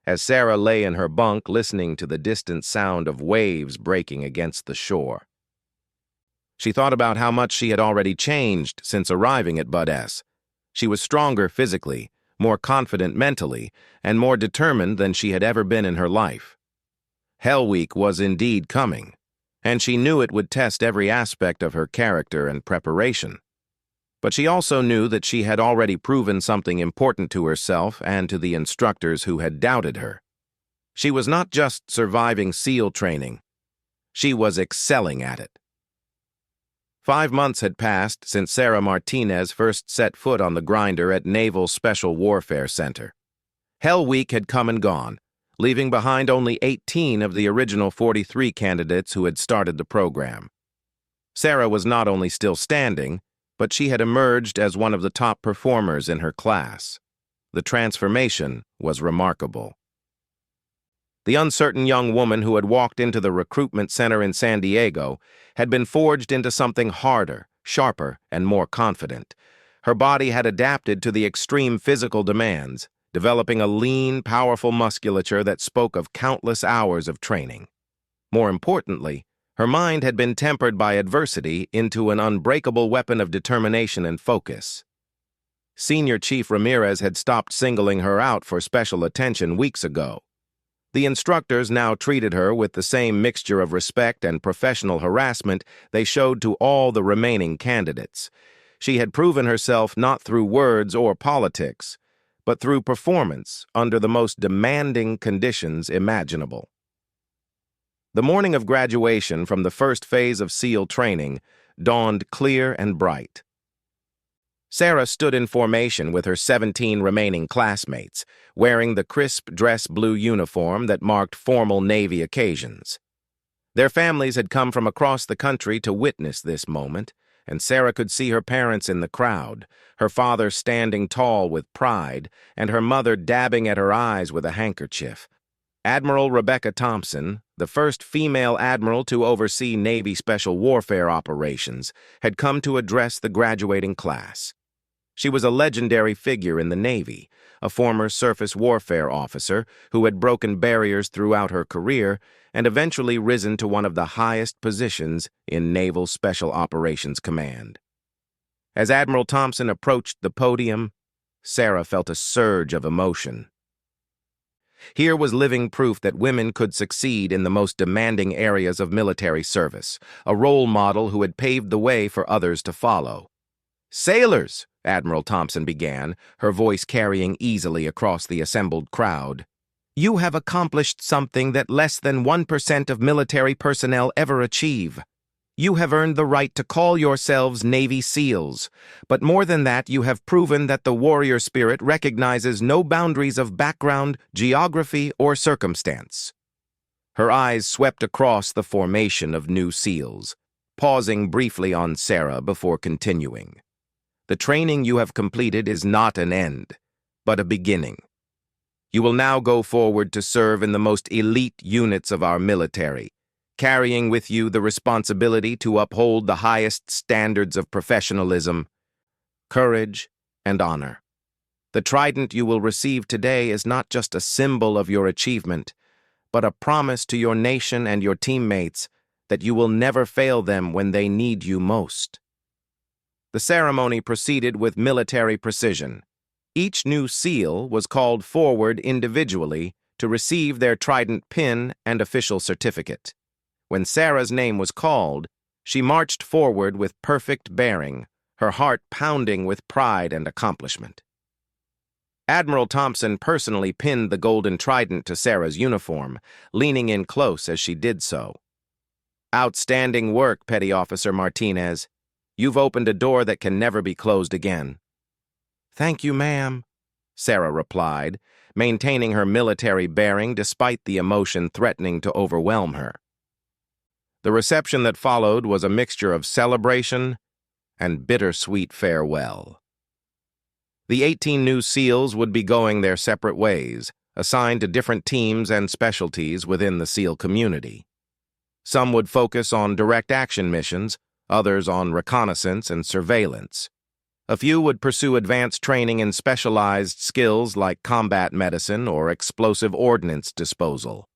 as Sarah lay in her bunk listening to the distant sound of waves breaking against the shore, she thought about how much she had already changed since arriving at Bud S. She was stronger physically, more confident mentally, and more determined than she had ever been in her life. Hell Week was indeed coming, and she knew it would test every aspect of her character and preparation. But she also knew that she had already proven something important to herself and to the instructors who had doubted her. She was not just surviving SEAL training, she was excelling at it. 5 months had passed since Sarah Martinez first set foot on the grinder at Naval Special Warfare Center. Hell Week had come and gone, leaving behind only 18 of the original 43 candidates who had started the program. Sarah was not only still standing, but she had emerged as one of the top performers in her class. The transformation was remarkable. The uncertain young woman who had walked into the recruitment center in San Diego had been forged into something harder, sharper, and more confident. Her body had adapted to the extreme physical demands, developing a lean, powerful musculature that spoke of countless hours of training. More importantly, her mind had been tempered by adversity into an unbreakable weapon of determination and focus. Senior Chief Ramirez had stopped singling her out for special attention weeks ago. The instructors now treated her with the same mixture of respect and professional harassment they showed to all the remaining candidates. She had proven herself not through words or politics, but through performance under the most demanding conditions imaginable. The morning of graduation from the first phase of SEAL training dawned clear and bright. Sarah stood in formation with her 17 remaining classmates, wearing the crisp dress blue uniform that marked formal Navy occasions. Their families had come from across the country to witness this moment, and Sarah could see her parents in the crowd, her father standing tall with pride, and her mother dabbing at her eyes with a handkerchief. Admiral Rebecca Thompson, the first female admiral to oversee Navy special warfare operations, had come to address the graduating class. She was a legendary figure in the Navy, a former surface warfare officer who had broken barriers throughout her career and eventually risen to one of the highest positions in Naval Special Operations Command. As Admiral Thompson approached the podium, Sarah felt a surge of emotion. Here was living proof that women could succeed in the most demanding areas of military service, a role model who had paved the way for others to follow. "Sailors," Admiral Thompson began, her voice carrying easily across the assembled crowd, "you have accomplished something that less than 1% of military personnel ever achieve. You have earned the right to call yourselves Navy SEALs, but more than that, you have proven that the warrior spirit recognizes no boundaries of background, geography, or circumstance." Her eyes swept across the formation of new SEALs, pausing briefly on Sarah before continuing. "The training you have completed is not an end, but a beginning. You will now go forward to serve in the most elite units of our military, carrying with you the responsibility to uphold the highest standards of professionalism, courage, and honor. The trident you will receive today is not just a symbol of your achievement, but a promise to your nation and your teammates that you will never fail them when they need you most." The ceremony proceeded with military precision. Each new SEAL was called forward individually to receive their trident pin and official certificate. When Sarah's name was called, she marched forward with perfect bearing, her heart pounding with pride and accomplishment. Admiral Thompson personally pinned the golden trident to Sarah's uniform, leaning in close as she did so. "Outstanding work, Petty Officer Martinez. You've opened a door that can never be closed again." "Thank you, ma'am," Sarah replied, maintaining her military bearing despite the emotion threatening to overwhelm her. The reception that followed was a mixture of celebration and bittersweet farewell. The 18 new SEALs would be going their separate ways, assigned to different teams and specialties within the SEAL community. Some would focus on direct action missions, others on reconnaissance and surveillance. A few would pursue advanced training in specialized skills like combat medicine or explosive ordnance disposal.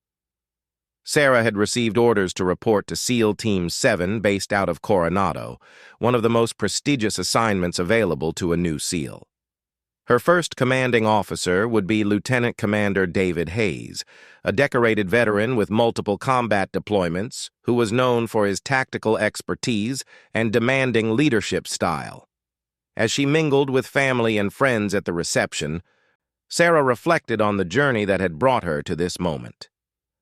Sarah had received orders to report to SEAL Team 7 based out of Coronado, one of the most prestigious assignments available to a new SEAL. Her first commanding officer would be Lieutenant Commander David Hayes, a decorated veteran with multiple combat deployments who was known for his tactical expertise and demanding leadership style. As she mingled with family and friends at the reception, Sarah reflected on the journey that had brought her to this moment.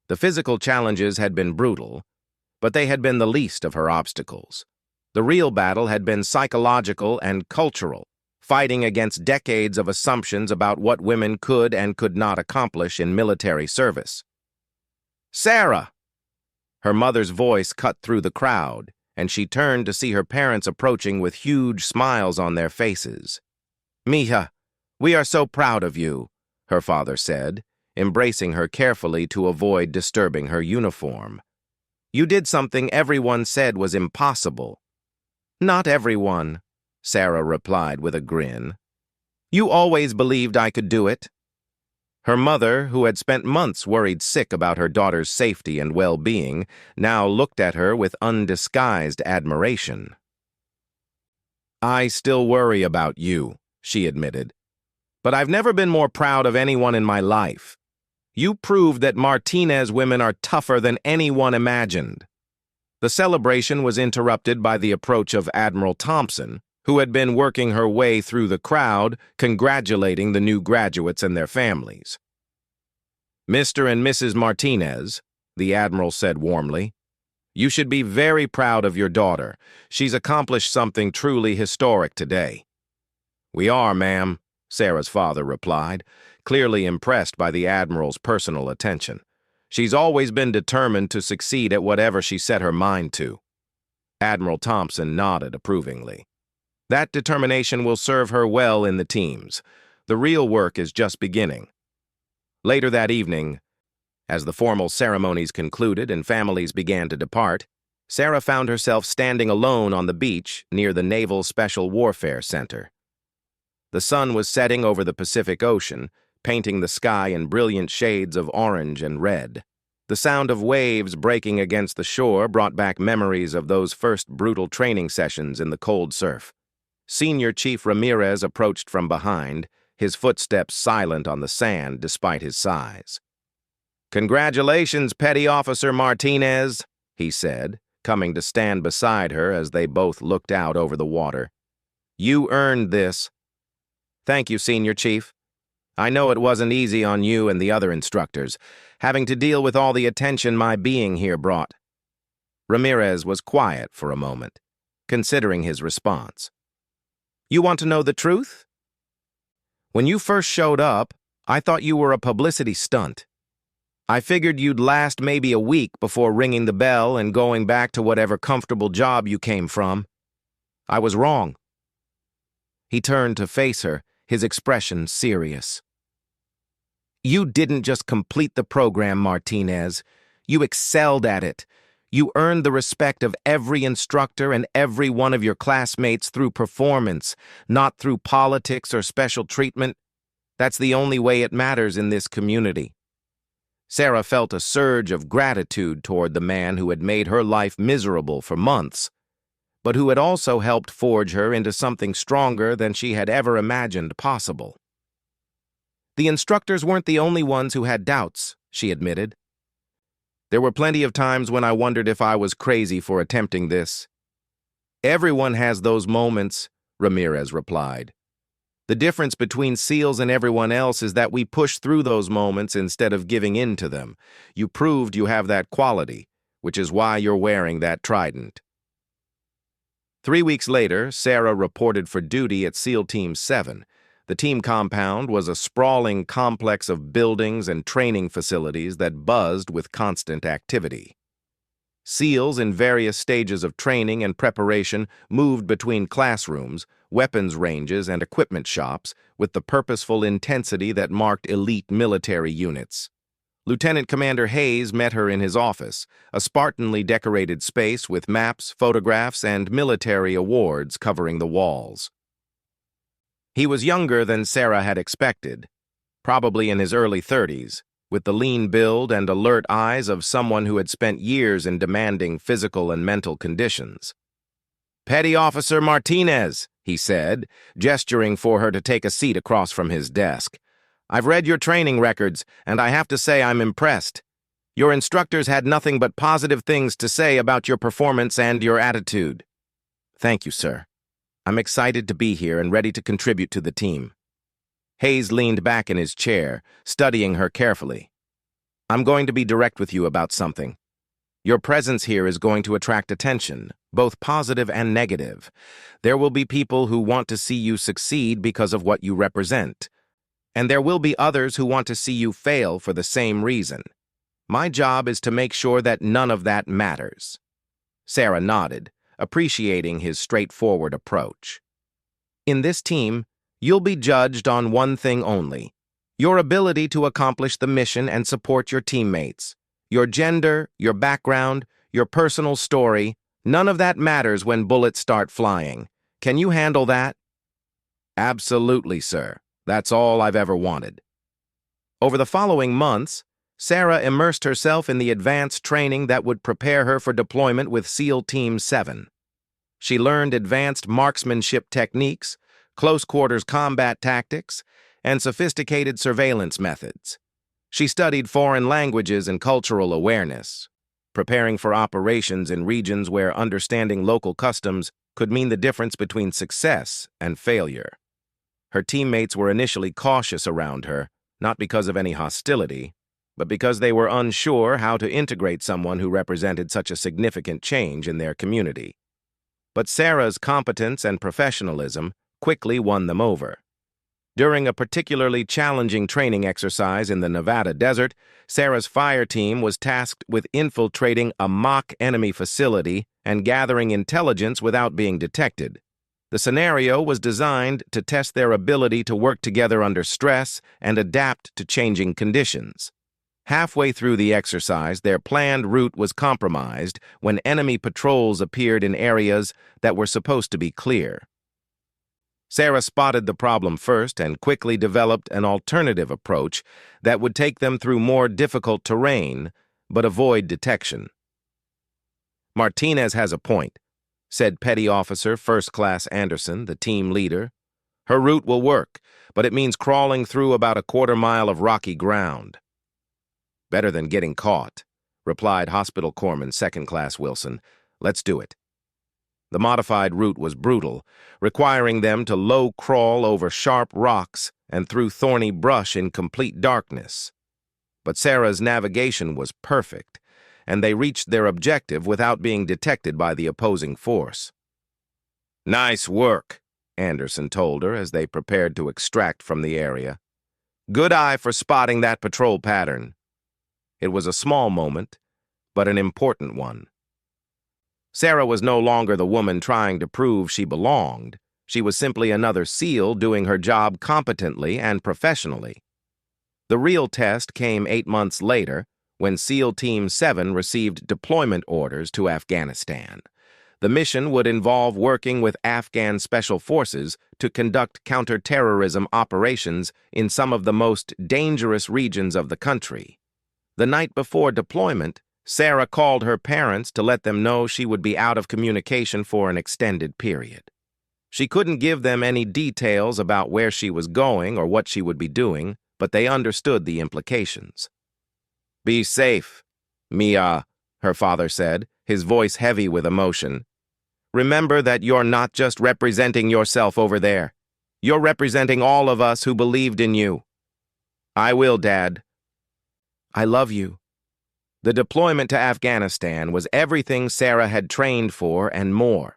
The physical challenges had been brutal, but they had been the least of her obstacles. The real battle had been psychological and cultural, fighting against decades of assumptions about what women could and could not accomplish in military service. "Sarah!" Her mother's voice cut through the crowd, and she turned to see her parents approaching with huge smiles on their faces. "Mija, we are so proud of you," her father said, embracing her carefully to avoid disturbing her uniform. "You did something everyone said was impossible." "Not everyone," Sarah replied with a grin. "You always believed I could do it." Her mother, who had spent months worried sick about her daughter's safety and well-being, now looked at her with undisguised admiration. "I still worry about you," she admitted. "But I've never been more proud of anyone in my life. You proved that Martinez women are tougher than anyone imagined." The celebration was interrupted by the approach of Admiral Thompson, who had been working her way through the crowd, congratulating the new graduates and their families. "Mr. and Mrs. Martinez," the Admiral said warmly, "you should be very proud of your daughter. She's accomplished something truly historic today." "We are, ma'am," Sarah's father replied, clearly impressed by the Admiral's personal attention. "She's always been determined to succeed at whatever she set her mind to." Admiral Thompson nodded approvingly. "That determination will serve her well in the teams. The real work is just beginning." Later that evening, as the formal ceremonies concluded and families began to depart, Sarah found herself standing alone on the beach near the Naval Special Warfare Center. The sun was setting over the Pacific Ocean, painting the sky in brilliant shades of orange and red. The sound of waves breaking against the shore brought back memories of those first brutal training sessions in the cold surf. Senior Chief Ramirez approached from behind, his footsteps silent on the sand despite his size. "Congratulations, Petty Officer Martinez," he said, coming to stand beside her as they both looked out over the water. "You earned this." "Thank you, Senior Chief. I know it wasn't easy on you and the other instructors, having to deal with all the attention my being here brought." Ramirez was quiet for a moment, considering his response. "You want to know the truth? When you first showed up, I thought you were a publicity stunt. I figured you'd last maybe a week before ringing the bell and going back to whatever comfortable job you came from. I was wrong." He turned to face her, his expression serious. "You didn't just complete the program, Martinez. You excelled at it. You earned the respect of every instructor and every one of your classmates through performance, not through politics or special treatment. That's the only way it matters in this community." Sarah felt a surge of gratitude toward the man who had made her life miserable for months, but who had also helped forge her into something stronger than she had ever imagined possible. "The instructors weren't the only ones who had doubts," she admitted. "There were plenty of times when I wondered if I was crazy for attempting this." "Everyone has those moments," Ramirez replied. "The difference between SEALs and everyone else is that we push through those moments instead of giving in to them. You proved you have that quality, which is why you're wearing that trident." 3 weeks later, Sarah reported for duty at SEAL Team 7. The team compound was a sprawling complex of buildings and training facilities that buzzed with constant activity. SEALs in various stages of training and preparation moved between classrooms, weapons ranges, and equipment shops with the purposeful intensity that marked elite military units. Lieutenant Commander Hayes met her in his office, a Spartanly decorated space with maps, photographs, and military awards covering the walls. He was younger than Sarah had expected, probably in his early 30s, with the lean build and alert eyes of someone who had spent years in demanding physical and mental conditions. "Petty Officer Martinez," he said, gesturing for her to take a seat across from his desk. "I've read your training records, and I have to say I'm impressed. Your instructors had nothing but positive things to say about your performance and your attitude." "Thank you, sir. I'm excited to be here and ready to contribute to the team." Hayes leaned back in his chair, studying her carefully. "I'm going to be direct with you about something. Your presence here is going to attract attention, both positive and negative. There will be people who want to see you succeed because of what you represent, and there will be others who want to see you fail for the same reason. My job is to make sure that none of that matters." Sarah nodded, appreciating his straightforward approach. "In this team, you'll be judged on one thing only: Your ability to accomplish the mission and support your teammates. Your gender, your background, your personal story, none of that matters when bullets start flying. Can you handle that? Absolutely, sir. That's all I've ever wanted. Over the following months, Sarah immersed herself in the advanced training that would prepare her for deployment with SEAL Team 7. She learned advanced marksmanship techniques, close-quarters combat tactics, and sophisticated surveillance methods. She studied foreign languages and cultural awareness, preparing for operations in regions where understanding local customs could mean the difference between success and failure. Her teammates were initially cautious around her, not because of any hostility, but because they were unsure how to integrate someone who represented such a significant change in their community. But Sarah's competence and professionalism quickly won them over. During a particularly challenging training exercise in the Nevada desert, Sarah's fire team was tasked with infiltrating a mock enemy facility and gathering intelligence without being detected. The scenario was designed to test their ability to work together under stress and adapt to changing conditions. Halfway through the exercise, their planned route was compromised when enemy patrols appeared in areas that were supposed to be clear. Sarah spotted the problem first and quickly developed an alternative approach that would take them through more difficult terrain but avoid detection. "Martinez has a point," said Petty Officer First Class Anderson, the team leader. "Her route will work, but it means crawling through about a quarter-mile of rocky ground." "Better than getting caught," replied Hospital Corpsman Second Class Wilson. "Let's do it." The modified route was brutal, requiring them to low crawl over sharp rocks and through thorny brush in complete darkness. But Sarah's navigation was perfect, and they reached their objective without being detected by the opposing force. "Nice work," Anderson told her as they prepared to extract from the area. "Good eye for spotting that patrol pattern." It was a small moment, but an important one. Sarah was no longer the woman trying to prove she belonged. She was simply another SEAL doing her job competently and professionally. The real test came 8 months later, when SEAL Team 7 received deployment orders to Afghanistan. The mission would involve working with Afghan special forces to conduct counterterrorism operations in some of the most dangerous regions of the country. The night before deployment, Sarah called her parents to let them know she would be out of communication for an extended period. She couldn't give them any details about where she was going or what she would be doing, but they understood the implications. "Be safe, Mia," her father said, his voice heavy with emotion. "Remember that you're not just representing yourself over there. You're representing all of us who believed in you." "I will, Dad." "I love you." The deployment to Afghanistan was everything Sarah had trained for and more.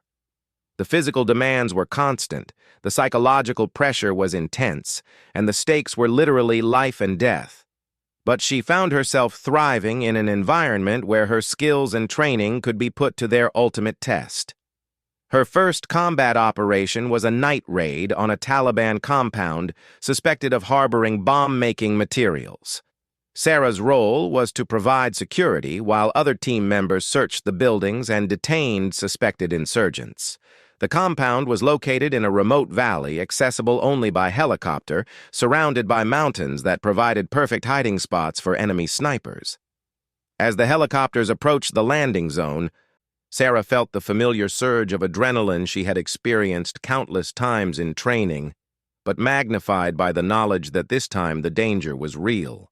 The physical demands were constant, the psychological pressure was intense, and the stakes were literally life and death. But she found herself thriving in an environment where her skills and training could be put to their ultimate test. Her first combat operation was a night raid on a Taliban compound suspected of harboring bomb-making materials. Sarah's role was to provide security while other team members searched the buildings and detained suspected insurgents. The compound was located in a remote valley accessible only by helicopter, surrounded by mountains that provided perfect hiding spots for enemy snipers. As the helicopters approached the landing zone, Sarah felt the familiar surge of adrenaline she had experienced countless times in training, but magnified by the knowledge that this time the danger was real.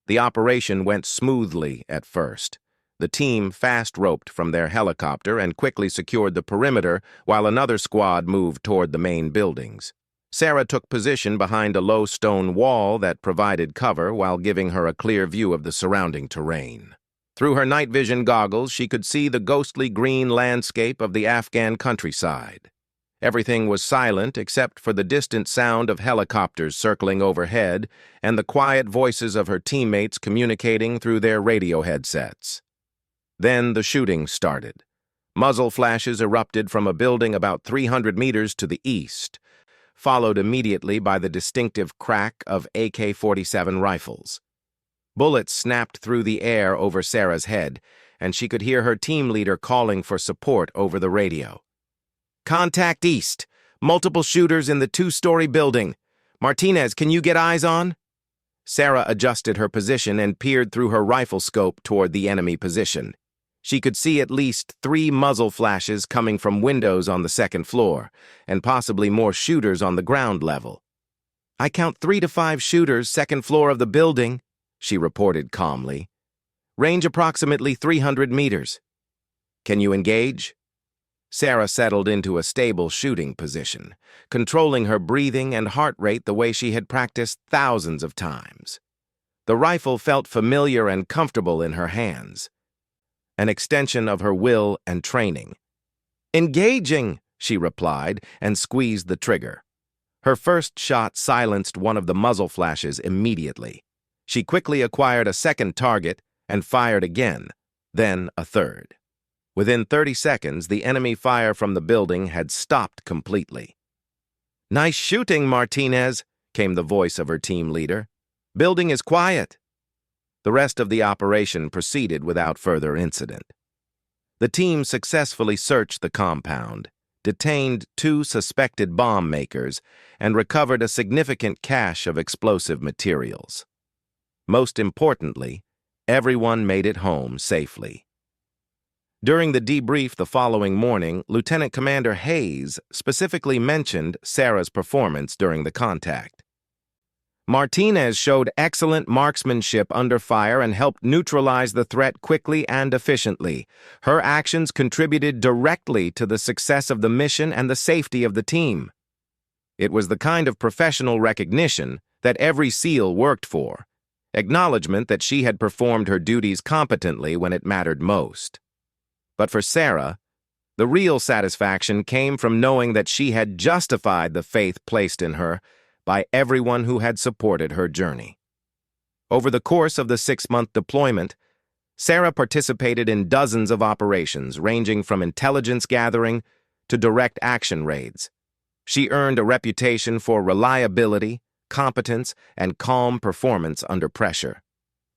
The operation went smoothly at first. The team fast-roped from their helicopter and quickly secured the perimeter while another squad moved toward the main buildings. Sarah took position behind a low stone wall that provided cover while giving her a clear view of the surrounding terrain. Through her night vision goggles, she could see the ghostly green landscape of the Afghan countryside. Everything was silent except for the distant sound of helicopters circling overhead and the quiet voices of her teammates communicating through their radio headsets. Then the shooting started. Muzzle flashes erupted from a building about 300 meters to the east. followed immediately by the distinctive crack of AK-47 rifles. Bullets snapped through the air over Sarah's head, and she could hear her team leader calling for support over the radio. "Contact east. Multiple shooters in the two-story building. Martinez, can you get eyes on?" Sarah adjusted her position and peered through her rifle scope toward the enemy position. She could see at least 3 muzzle flashes coming from windows on the second floor, and possibly more shooters on the ground level. "I count 3 to 5 shooters, second floor of the building," she reported calmly. "Range approximately 300 meters. Can you engage?" Sarah settled into a stable shooting position, controlling her breathing and heart rate the way she had practiced thousands of times. The rifle felt familiar and comfortable in her hands, an extension of her will and training. "Engaging," she replied, and squeezed the trigger. Her first shot silenced one of the muzzle flashes immediately. She quickly acquired a second target and fired again, then a third. Within 30 seconds, the enemy fire from the building had stopped completely. "Nice shooting, Martinez," came the voice of her team leader. "Building is quiet." The rest of the operation proceeded without further incident. The team successfully searched the compound, detained 2 suspected bomb makers, and recovered a significant cache of explosive materials. Most importantly, everyone made it home safely. During the debrief the following morning, Lieutenant Commander Hayes specifically mentioned Sarah's performance during the contact. "Martinez showed excellent marksmanship under fire and helped neutralize the threat quickly and efficiently. Her actions contributed directly to the success of the mission and the safety of the team." It was the kind of professional recognition that every SEAL worked for, acknowledgement that she had performed her duties competently when it mattered most. But for Sarah, the real satisfaction came from knowing that she had justified the faith placed in her by everyone who had supported her journey. Over the course of the 6-month deployment, Sarah participated in dozens of operations ranging from intelligence gathering to direct action raids. She earned a reputation for reliability, competence, and calm performance under pressure.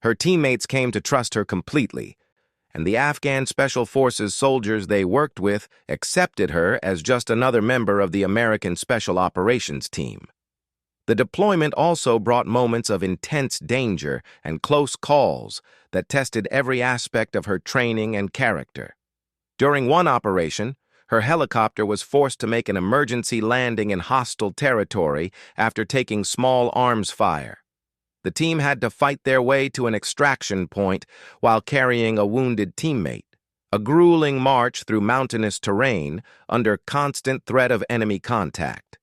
Her teammates came to trust her completely, and the Afghan Special Forces soldiers they worked with accepted her as just another member of the American Special Operations Team. The deployment also brought moments of intense danger and close calls that tested every aspect of her training and character. During one operation, her helicopter was forced to make an emergency landing in hostile territory after taking small arms fire. The team had to fight their way to an extraction point while carrying a wounded teammate, a grueling march through mountainous terrain under constant threat of enemy contact.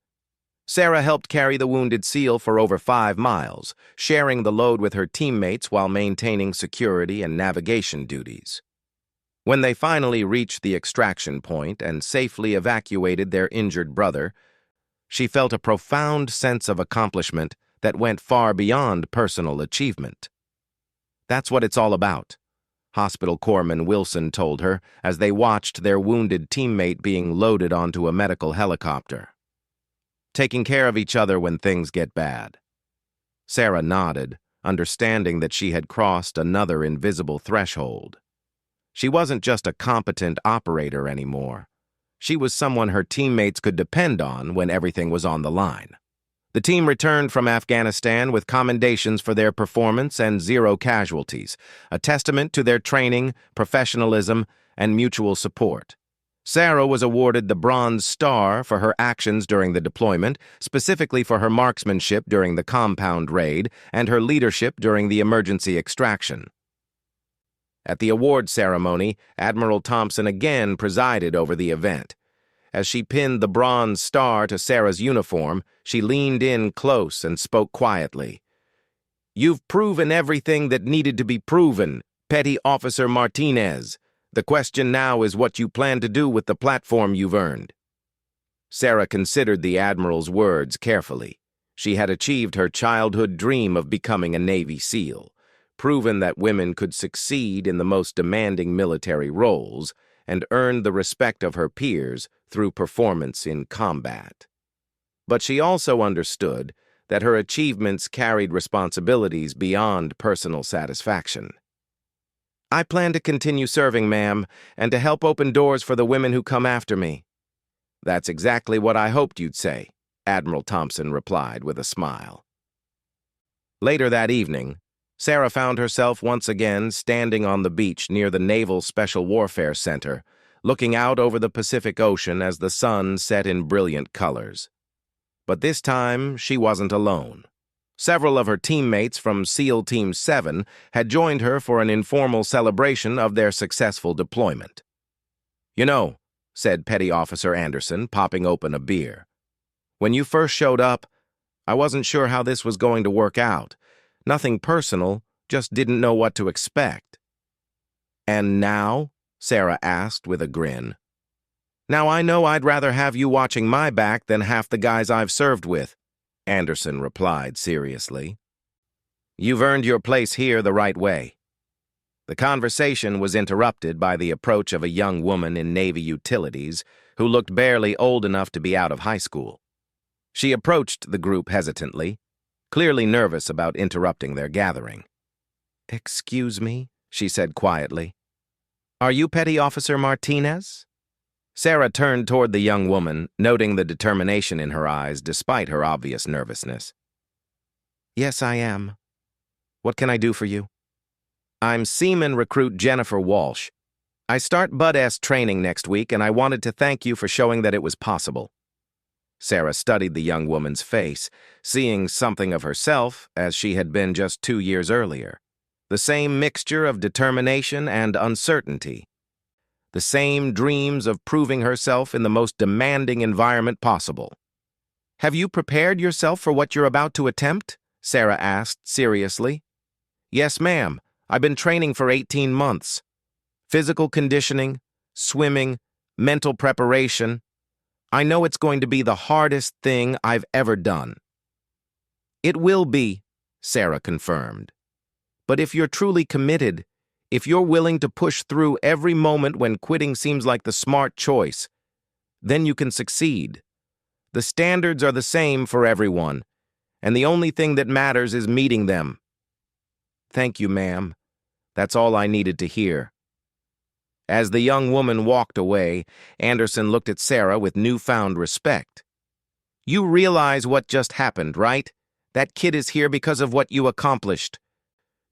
Sarah helped carry the wounded SEAL for over 5 miles, sharing the load with her teammates while maintaining security and navigation duties. When they finally reached the extraction point and safely evacuated their injured brother, she felt a profound sense of accomplishment that went far beyond personal achievement. "That's what it's all about," Hospital Corpsman Wilson told her as they watched their wounded teammate being loaded onto a medical helicopter. "Taking care of each other when things get bad." Sarah nodded, understanding that she had crossed another invisible threshold. She wasn't just a competent operator anymore. She was someone her teammates could depend on when everything was on the line. The team returned from Afghanistan with commendations for their performance and 0 casualties, a testament to their training, professionalism, and mutual support. Sarah was awarded the Bronze Star for her actions during the deployment, specifically for her marksmanship during the compound raid and her leadership during the emergency extraction. At the award ceremony, Admiral Thompson again presided over the event. As she pinned the Bronze Star to Sarah's uniform, she leaned in close and spoke quietly. "You've proven everything that needed to be proven, Petty Officer Martinez. The question now is what you plan to do with the platform you've earned." Sarah considered the Admiral's words carefully. She had achieved her childhood dream of becoming a Navy SEAL, proven that women could succeed in the most demanding military roles, and earned the respect of her peers through performance in combat. But she also understood that her achievements carried responsibilities beyond personal satisfaction. "I plan to continue serving, ma'am, and to help open doors for the women who come after me." "That's exactly what I hoped you'd say," Admiral Thompson replied with a smile. Later that evening, Sarah found herself once again standing on the beach near the Naval Special Warfare Center, looking out over the Pacific Ocean as the sun set in brilliant colors. But this time, she wasn't alone. Several of her teammates from SEAL Team 7 had joined her for an informal celebration of their successful deployment. "You know," said Petty Officer Anderson, popping open a beer, "when you first showed up, I wasn't sure how this was going to work out. Nothing personal, just didn't know what to expect." "And now?" Sarah asked with a grin. "Now I know I'd rather have you watching my back than half the guys I've served with," Anderson replied seriously. "You've earned your place here the right way." The conversation was interrupted by the approach of a young woman in Navy utilities who looked barely old enough to be out of high school. She approached the group hesitantly, clearly nervous about interrupting their gathering. "Excuse me," she said quietly. "Are you Petty Officer Martinez?" Sarah turned toward the young woman, noting the determination in her eyes despite her obvious nervousness. "Yes, I am. What can I do for you?" "I'm Seaman Recruit Jennifer Walsh. I start Bud S training next week, and I wanted to thank you for showing that it was possible." Sarah studied the young woman's face, seeing something of herself as she had been just 2 years earlier. The same mixture of determination and uncertainty. The same dreams of proving herself in the most demanding environment possible. "Have you prepared yourself for what you're about to attempt?" Sarah asked seriously. "Yes, ma'am. I've been training for 18 months. Physical conditioning, swimming, mental preparation. I know it's going to be the hardest thing I've ever done." "It will be," Sarah confirmed. "But if you're truly committed, if you're willing to push through every moment when quitting seems like the smart choice, then you can succeed. The standards are the same for everyone, and the only thing that matters is meeting them." "Thank you, ma'am. That's all I needed to hear." As the young woman walked away, Anderson looked at Sarah with newfound respect. "You realize what just happened, right? That kid is here because of what you accomplished.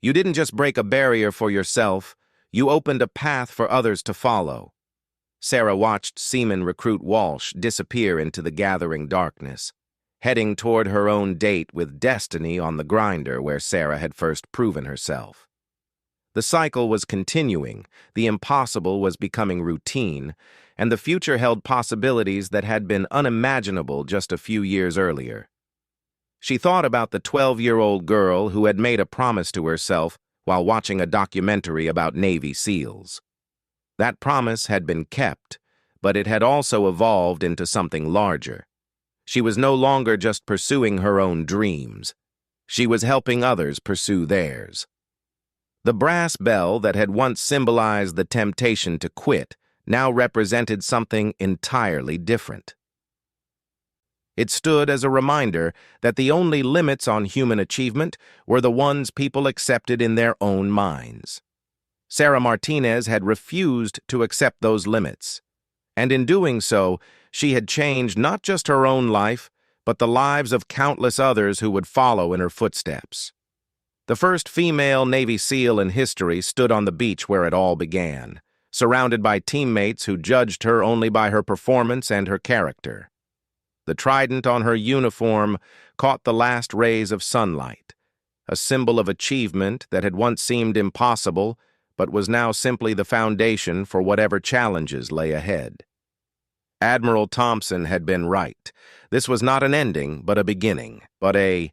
You didn't just break a barrier for yourself, you opened a path for others to follow." Sarah watched Seaman Recruit Walsh disappear into the gathering darkness, heading toward her own date with Destiny on the grinder where Sarah had first proven herself. The cycle was continuing, the impossible was becoming routine, and the future held possibilities that had been unimaginable just a few years earlier. She thought about the 12-year-old girl who had made a promise to herself while watching a documentary about Navy SEALs. That promise had been kept, but it had also evolved into something larger. She was no longer just pursuing her own dreams. She was helping others pursue theirs. The brass bell that had once symbolized the temptation to quit now represented something entirely different. It stood as a reminder that the only limits on human achievement were the ones people accepted in their own minds. Sarah Martinez had refused to accept those limits, and in doing so, she had changed not just her own life, but the lives of countless others who would follow in her footsteps. The first female Navy SEAL in history stood on the beach where it all began, surrounded by teammates who judged her only by her performance and her character. The trident on her uniform caught the last rays of sunlight, a symbol of achievement that had once seemed impossible, but was now simply the foundation for whatever challenges lay ahead. Admiral Thompson had been right. This was not an ending, but a beginning, but a